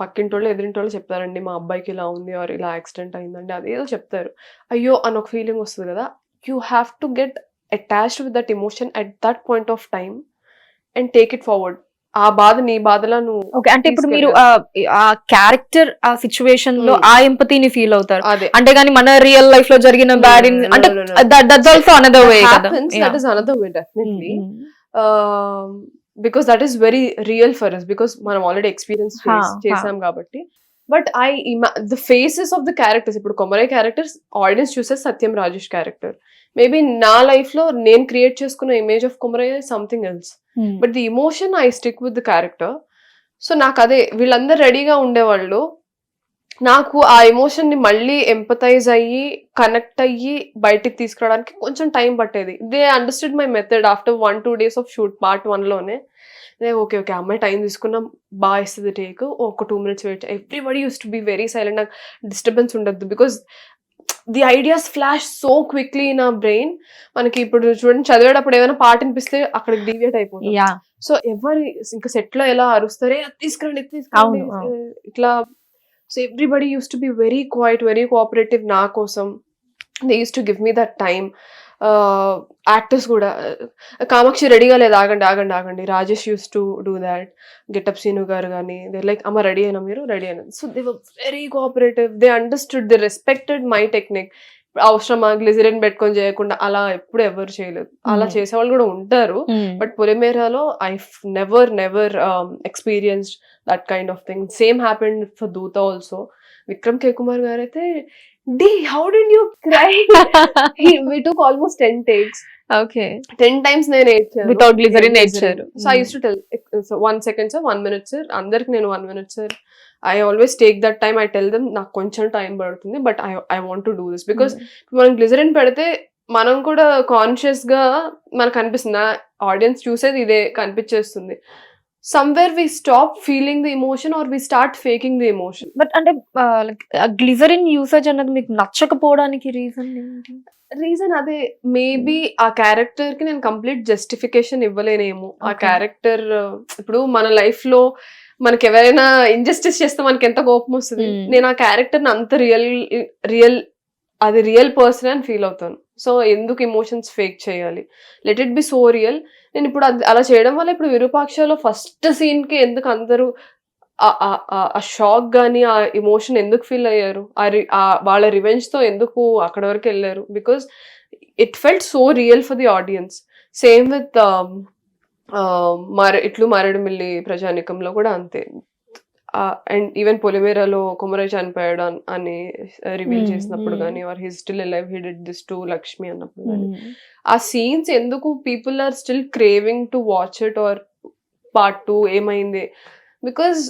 C: పక్కింటోళ్ళు ఎదిరింటోళ్ళు చెప్తారండి, మా అబ్బాయికి ఇలా ఉంది ఆర్ ఇలా యాక్సిడెంట్ అయిందండి, అదేదో చెప్తారు, అయ్యో అని ఒక ఫీలింగ్ వస్తుంది కదా. You have to get attached with that emotion at that point of time and take it forward. ఆ బాధ నీ బాధలా నువ్వు.
B: ఓకే, అంటే ఇప్పుడు మీరు ఆ క్యారెక్టర్ ఆ సిచ్యువేషన్ లో ఆ ఎంపతిని ఫీల్ అవుతారు, అంతేగాని మన రియల్ లైఫ్ లో జరిగిన బ్యాడ్ అంటే దట్స్ ఆల్సో అనదర్ వే కదా.
C: That is another way definitely, because that is very real for us, because మనం ఆల్రెడీ ఎక్స్పీరియన్స్ చేసాం కాబట్టి. But the faces of the characters, ఇప్పుడు కొమరై క్యారెక్టర్స్ ఆడియన్స్ చూసే సత్యం రాజేష్ క్యారెక్టర్, మేబీ నా లైఫ్ లో నేను క్రియేట్ చేసుకున్న ఇమేజ్ ఆఫ్ కొమరై something else, but the emotion I stick with the character. So నాకు అదే, వీళ్ళందరూ రెడీగా ఉండేవాళ్ళు, నాకు ఆ ఎమోషన్ ని మళ్ళీ ఎంపథైజ్ అయ్యి కనెక్ట్ అయ్యి బయటికి తీసుకురావడానికి కొంచెం టైం పట్టేది. They understood my method after 1-2 days of shoot, part 1 లోనే. ఓకే ఓకే, అమ్మాయి టైం తీసుకున్నాం, బాగా ఇస్తుంది టేక్, ఒక 2 minutes wait. Everybody use to be very silent, నాకు డిస్టర్బెన్స్ ఉండద్దు, because the ideas flash so quickly in a brain. మనకి ఇప్పుడు చూడండి, చదివేటప్పుడు ఏమైనా పాట అనిపిస్తే అక్కడ డీవియేట్ అయిపోతుంది. సో ఎవరు ఇంకా సెట్ లో ఎలా అరుస్తారే, తీసుకురండి తీసుకురండి ఇట్లా. So everybody use to be very quiet, very cooperative నా కోసం. They use to give me that time. Actors కూడా, కామాక్షి రెడీగా లేదు, ఆగండి ఆగండి ఆగండి, Rajesh use to do that. Getup Seenu గారు కానీ, దే లైక్, అమ్మ రెడీ అయినా, మీరు రెడీ అయినా. So they were very cooperative, they understood, they respected my technique. అవసరమా గ్లిజరిన్ పెట్టుకొని చేయకుండా అలా ఎప్పుడు ఎవరు చేయలేదు. అలా చేసేవాళ్ళు కూడా ఉంటారు, బట్ పొలిమేరాలో I never experienced that kind of thing. Same happened for Dhootha also. Vikram కే కుమార్ గారు అయితే, how did you cry? We took almost 10 takes.
B: Okay.
C: 10 times నేను ఏడ్చాను.
B: Without glycerin ఏడ్చారు.
C: So I used to tell, so 1 second sir, 1 minute sir, అందరికి నేను 1 minute sir. I always take that time. I tell them నాకు కొంచెం time పడుతుంది, but I want to do this. Because మనం glycerin పెడితే మనం కూడా కాన్షియస్ గా మనకు అనిపిస్తుంది, ఆడియన్స్ చూసేది ఇదే కనిపించేస్తుంది. somewhere we stop feeling the emotion or we start faking the emotion.
B: But అంటే గ్లిజరిన్ యూసేజ్ అన్నది మీకు నచ్చకపోవడానికి రీజన్ ఏంటి?
C: రీజన్ అదే, మేబీ ఆ క్యారెక్టర్ కి నేను కంప్లీట్ జస్టిఫికేషన్ ఇవ్వలేనేమో. ఆ క్యారెక్టర్, ఇప్పుడు మన లైఫ్ లో మనకి ఎవరైనా ఇంజస్టిస్ చేస్తే మనకి ఎంత కోపం వస్తుంది. నేను ఆ క్యారెక్టర్ ని అంత అది రియల్ పర్సన్ అని ఫీల్ అవుతాను. సో ఎందుకు ఎమోషన్స్ ఫేక్ చేయాలి, let it be so real. నేను ఇప్పుడు అలా చేయడం వల్ల, ఇప్పుడు విరూపాక్షలో ఫస్ట్ సీన్ కి ఎందుకు అందరూ ఆ షాక్ గానీ ఆ ఎమోషన్ ఎందుకు ఫీల్ అయ్యారు, వాళ్ళ రివెంజ్ తో ఎందుకు అక్కడ వరకు వెళ్ళారు, because it felt so real for the audience. Same with ఇట్లు మారేడుమిల్లి ప్రజానికంలో కూడా అంతే. అండ్ ఈవెన్ పొలిమేరాలో కొమరై చనిపోయాడు అని రివీల్ చేసినప్పుడు కానీ, are he still alive, he did this to Lakshmi అన్నప్పుడు కానీ, ఆ సీన్స్ ఎందుకు people are still craving to watch it or part 2 ఏమైంది, because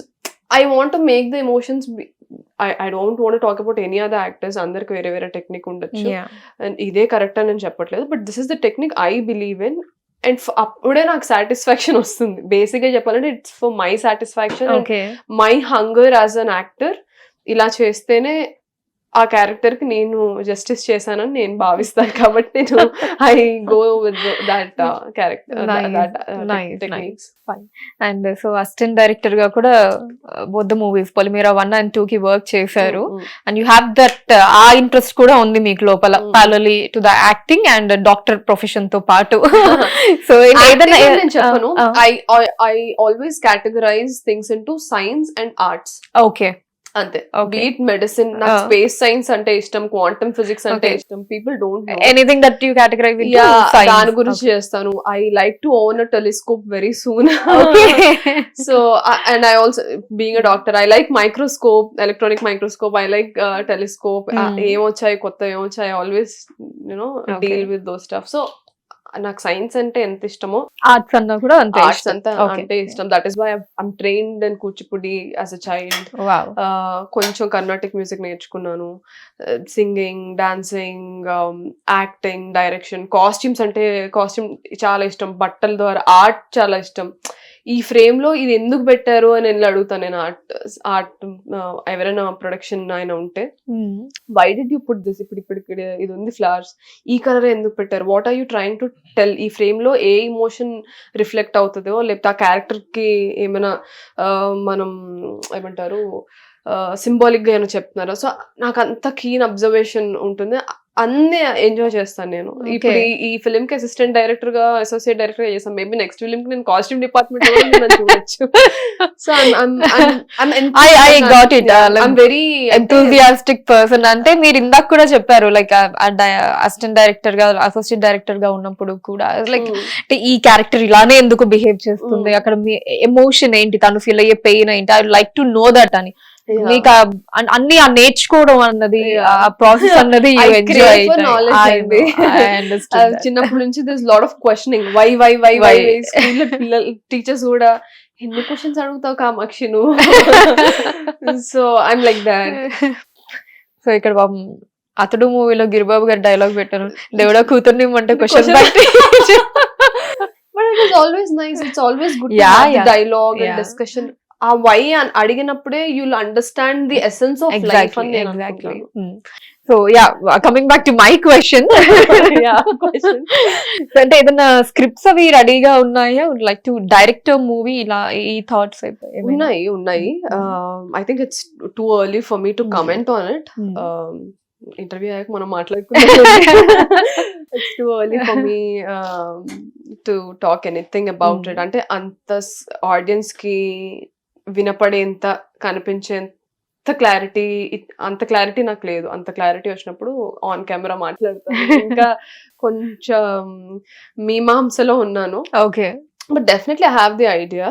C: I want to make the emotions. I don't want to talk about any other actors. అందరికి వేరే వేరే technique ఉండొచ్చు, and ఇదే కరెక్ట్ అని నేను చెప్పట్లేదు, but this is the technique I believe in. And అప్పుడే నాకు సాటిస్ఫాక్షన్ వస్తుంది. బేసిక్ గా చెప్పాలంటే it's for my satisfaction, my hunger as an actor. ఇలా చేస్తేనే ఆ క్యారెక్టర్ కి నేను జస్టిస్ చేశానని నేను భావిస్తాను, కాబట్టి నేను I go with that character techniques.
B: And so assistant director గా కూడా both the movies Polimera 1 and 2 కి వర్క్ చేశారు. And you have that uh interest కూడా ఉంది మీకు లోపల, parallelly to the acting and doctor profession తో పాటు. సో ఏదైనా
C: నేను చెప్పను, I always categorise things into science and arts.
B: Okay,
C: అంతే.
B: Okay.
C: బీట్ మెడిసిన్, నాకు స్పేస్ సైన్స్ అంటే ఇష్టం, క్వాంటమ్ ఫిజిక్స్ అంటే
B: Okay.
C: ఇష్టం. People don't know.
B: Anything that you categorise into
C: Yeah,
B: science.
C: దాని గురించి చేస్తాను. I like to own a telescope very soon.
B: Okay.
C: So and I also, being a doctor, I like microscope, electronic microscope. I like telescope. ఏమొచ్చాయి కొత్త ఏమొచ్చాయి, always
B: Okay.
C: deal with those stuff. So నాకు science అంటే ఎంత ఇష్టమో,
B: arts అన్నా కూడా అంతే
C: arts
B: ఇష్టం.
C: అంతా
B: Okay.
C: అంటే ఇష్టం. That is why I'm trained in Kuchipudi as a child.
B: Wow.
C: కొంచెం కర్ణాటిక్ మ్యూజిక్ నేర్చుకున్నాను. Singing, dancing, acting, direction, costumes అంటే కాస్ట్యూమ్ చాలా ఇష్టం. బట్టల ద్వారా ఆర్ట్ చాలా ఇష్టం. ఈ ఫ్రేమ్ లో ఇది ఎందుకు పెట్టారు అని వెళ్ళి అడుగుతాను నేను. ఆర్ట్ ఎవరైనా ప్రొడక్షన్ ఆయన ఉంటే, why did you put this, ఇప్పుడు ఇది ఉంది ఫ్లవర్స్, ఈ కలర్ ఎందుకు పెట్టారు, what are you trying to tell, ఈ ఫ్రేమ్ లో ఏ ఇమోషన్ రిఫ్లెక్ట్ అవుతుందో, లేకపోతే ఆ క్యారెక్టర్ కి ఏమైనా మనం ఏమంటారు సింబాలిక్ గా ఏమైనా చెప్తున్నారా. సో నాకు అంత కీన్ అబ్జర్వేషన్ ఉంటుంది. అన్ని ఎంజాయ్ చేస్తాను నేను. ఇప్పుడు ఈ ఫిల్మ్ కి అసిస్టెంట్ డైరెక్టర్ గా, అసోసియేట్ డైరెక్టర్ గా చేస్తాను. మేబీ నెక్స్ట్ ఫిల్మ్ కి నేను కాస్ట్యూమ్ డిపార్ట్మెంట్ చూడొచ్చు. So
B: I got it.
C: I'm very
B: enthusiastic person. అంటే మీరు ఇందాక కూడా చెప్పారు, లైక్ అసిస్టెంట్ డైరెక్టర్ గా, అసోసియేట్ డైరెక్టర్ గా ఉన్నప్పుడు కూడా లైక్ అంటే ఈ క్యారెక్టర్ ఇలానే ఎందుకు బిహేవ్ చేస్తుంది, అక్కడ మీ ఎమోషన్ ఏంటి, తను ఫీల్ అయ్యే పెయిన్ ఏంటి, I like to know that అని. మీకు అన్ని నేర్చుకోవడం అన్నది, ఆ ప్రాసెస్ అన్నది
C: చిన్నప్పటి నుంచి this lot of questioning, why స్కూల్లో పిల్లలు టీచర్స్ కూడా ఎన్ని క్వశ్చన్స్ అడుగుతావు కామాక్షి నువ్వు. So I'm like that.
B: So ఇక్కడ అతడు మూవీలో గిరిబాబు గారు డైలాగ్ పెట్టారు, దేవుడా కూతుర్ని అంటే question.
C: But it is always nice. It's always good to
B: Yeah,
C: have the
B: yeah.
C: dialogue and
B: Yeah.
C: discussion. ఆ వై అడిగినప్పుడే you'll understand the essence of life అని నేను అనుకుంటున్నాను.
B: So yeah, coming back to my question.
C: Yeah, question.
B: అంటే ఏదైనా scripts అవి రెడీగా ఉన్నాయా, లైక్ టు డైరెక్ట్ మూవీ, ఇలా ఈ థాట్స్
C: ఉన్నాయి. I think it's too early for me to comment on it. Interview అయ్యాక మనం మాట్లాడుకుంటాం. It's too early for me to talk anything about it. అంటే అంత ఆడియన్స్ కి వినపడేంత, కనిపించేంత క్లారిటీ నాకు లేదు. అంత క్లారిటీ వచ్చినప్పుడు ఆన్ కెమెరా మాట్లాడతాను. ఇంకా కొంచెం మీమాంసలో ఉన్నాను.
B: Okay.
C: But definitely I have the idea.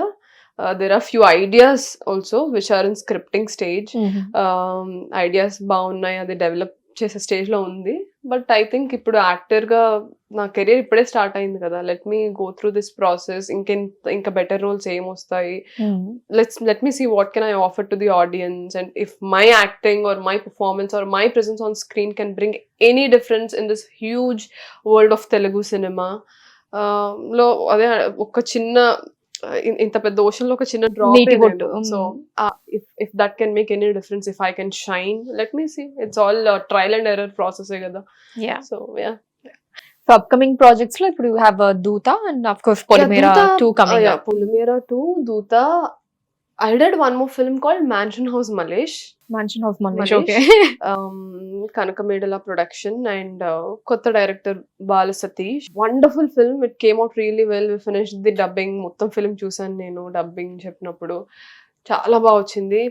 C: There are few ideas also which are in scripting stage. Ideas బాగున్నాయి, అది డెవలప్ చేసే స్టేజ్ లో ఉంది. బట్ ఐ థింక్ ఇప్పుడు యాక్టర్ గా నా కెరీర్ ఇప్పుడే స్టార్ట్ అయింది కదా. Let me go through this process. ఇంకా బెటర్ రోల్స్ ఏమొస్తాయి, let me see what can I offer to the audience, and if my acting or my performance or my presence on screen can bring any difference in this huge world of Telugu cinema. లో అదే ఒక చిన్న, ఇంత పెద్ద ocean లో ఒక చిన్న drop. So if that can make any difference, if I can shine, let me see. It's all trial and error process కదా. So yeah.
B: So upcoming projects లో ఇప్పుడు you have Dhootha and of course Polimera 2 coming up.
C: Polimera 2, Doota. I did one more film called Mansion House Malesh.
B: Okay.
C: Kanakamedala production and kotta director Bala Satish. Wonderful film. It came out really well. We finished the dubbing. Mottam film chusanu nenu dubbing cheppinappudu chaala baa vachindi.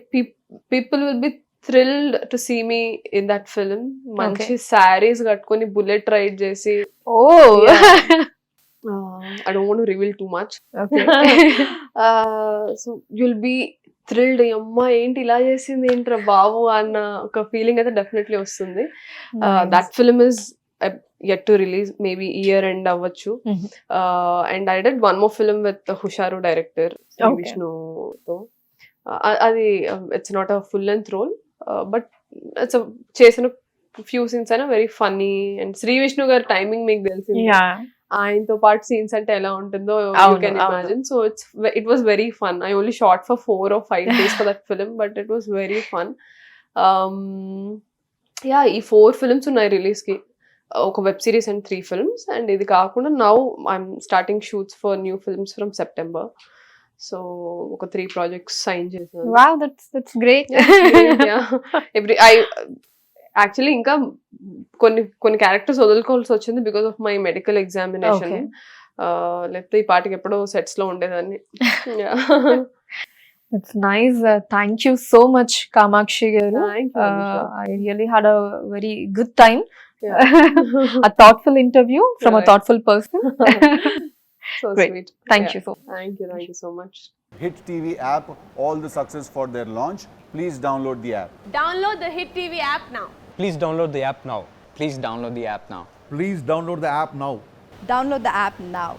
C: People will be thrilled to see me in that film. Manchi sarees kattukoni bullet ride chesi.
B: Oh.
C: I don't want to reveal too much.
B: Okay.
C: So you'll be thrilled. అమ్మా ఏంటి ఇలా చేసింది ఏంట్రా బాబు అన్న ఒక feeling అయితే definitely వస్తుంది. That film is yet to release, maybe year end అవ్వచ్చు. And I did one more film with Husharu director Vishnu తో. అది it's not a full length role, but it's చేసిన ఫ్యూ సీన్స్ అయినా very funny. And Sree Vishnu గారి timing మీకు తెలిసింది, ఆయనతో పాటు సీన్స్ అంటే ఎలా ఉంటుందో you can imagine. So it was very fun. I only short for 4 or 5 days for that film, but it was very fun. Yeah, ఈ 4 ఫిల్మ్స్ ఉన్నాయి రిలీజ్ కి. ఒక web series and 3 films. And ఇది కాకుండా now I'm starting shoots for new films from September. So ఒక 3 projects sign చేశాను.
B: Wow, that's great.
C: Actually ఇంకా కొన్ని క్యారెక్టర్స్ వదులుకోవాల్సి వచ్చింది because of my medical examination. లేకపోతే ఈ పాటికి ఎప్పుడో సెట్స్ లో ఉండేదాన్ని.
B: It's nice. Thank you so much, Kamakshi garu.
C: Thank you, Anusha.
B: I really had a very good time.
C: Yeah.
B: A thoughtful interview from a
C: Right.
B: thoughtful person.
C: So
B: Great.
C: sweet.
B: Thank
C: Yeah.
B: you so much.
C: Thank you so much.
A: Hit TV app, all the success for their launch. Please download the app.
D: Download the Hit TV app now.
E: Please download the app now.
F: Please download the app now.
G: Please download the app now.
H: Download the app now.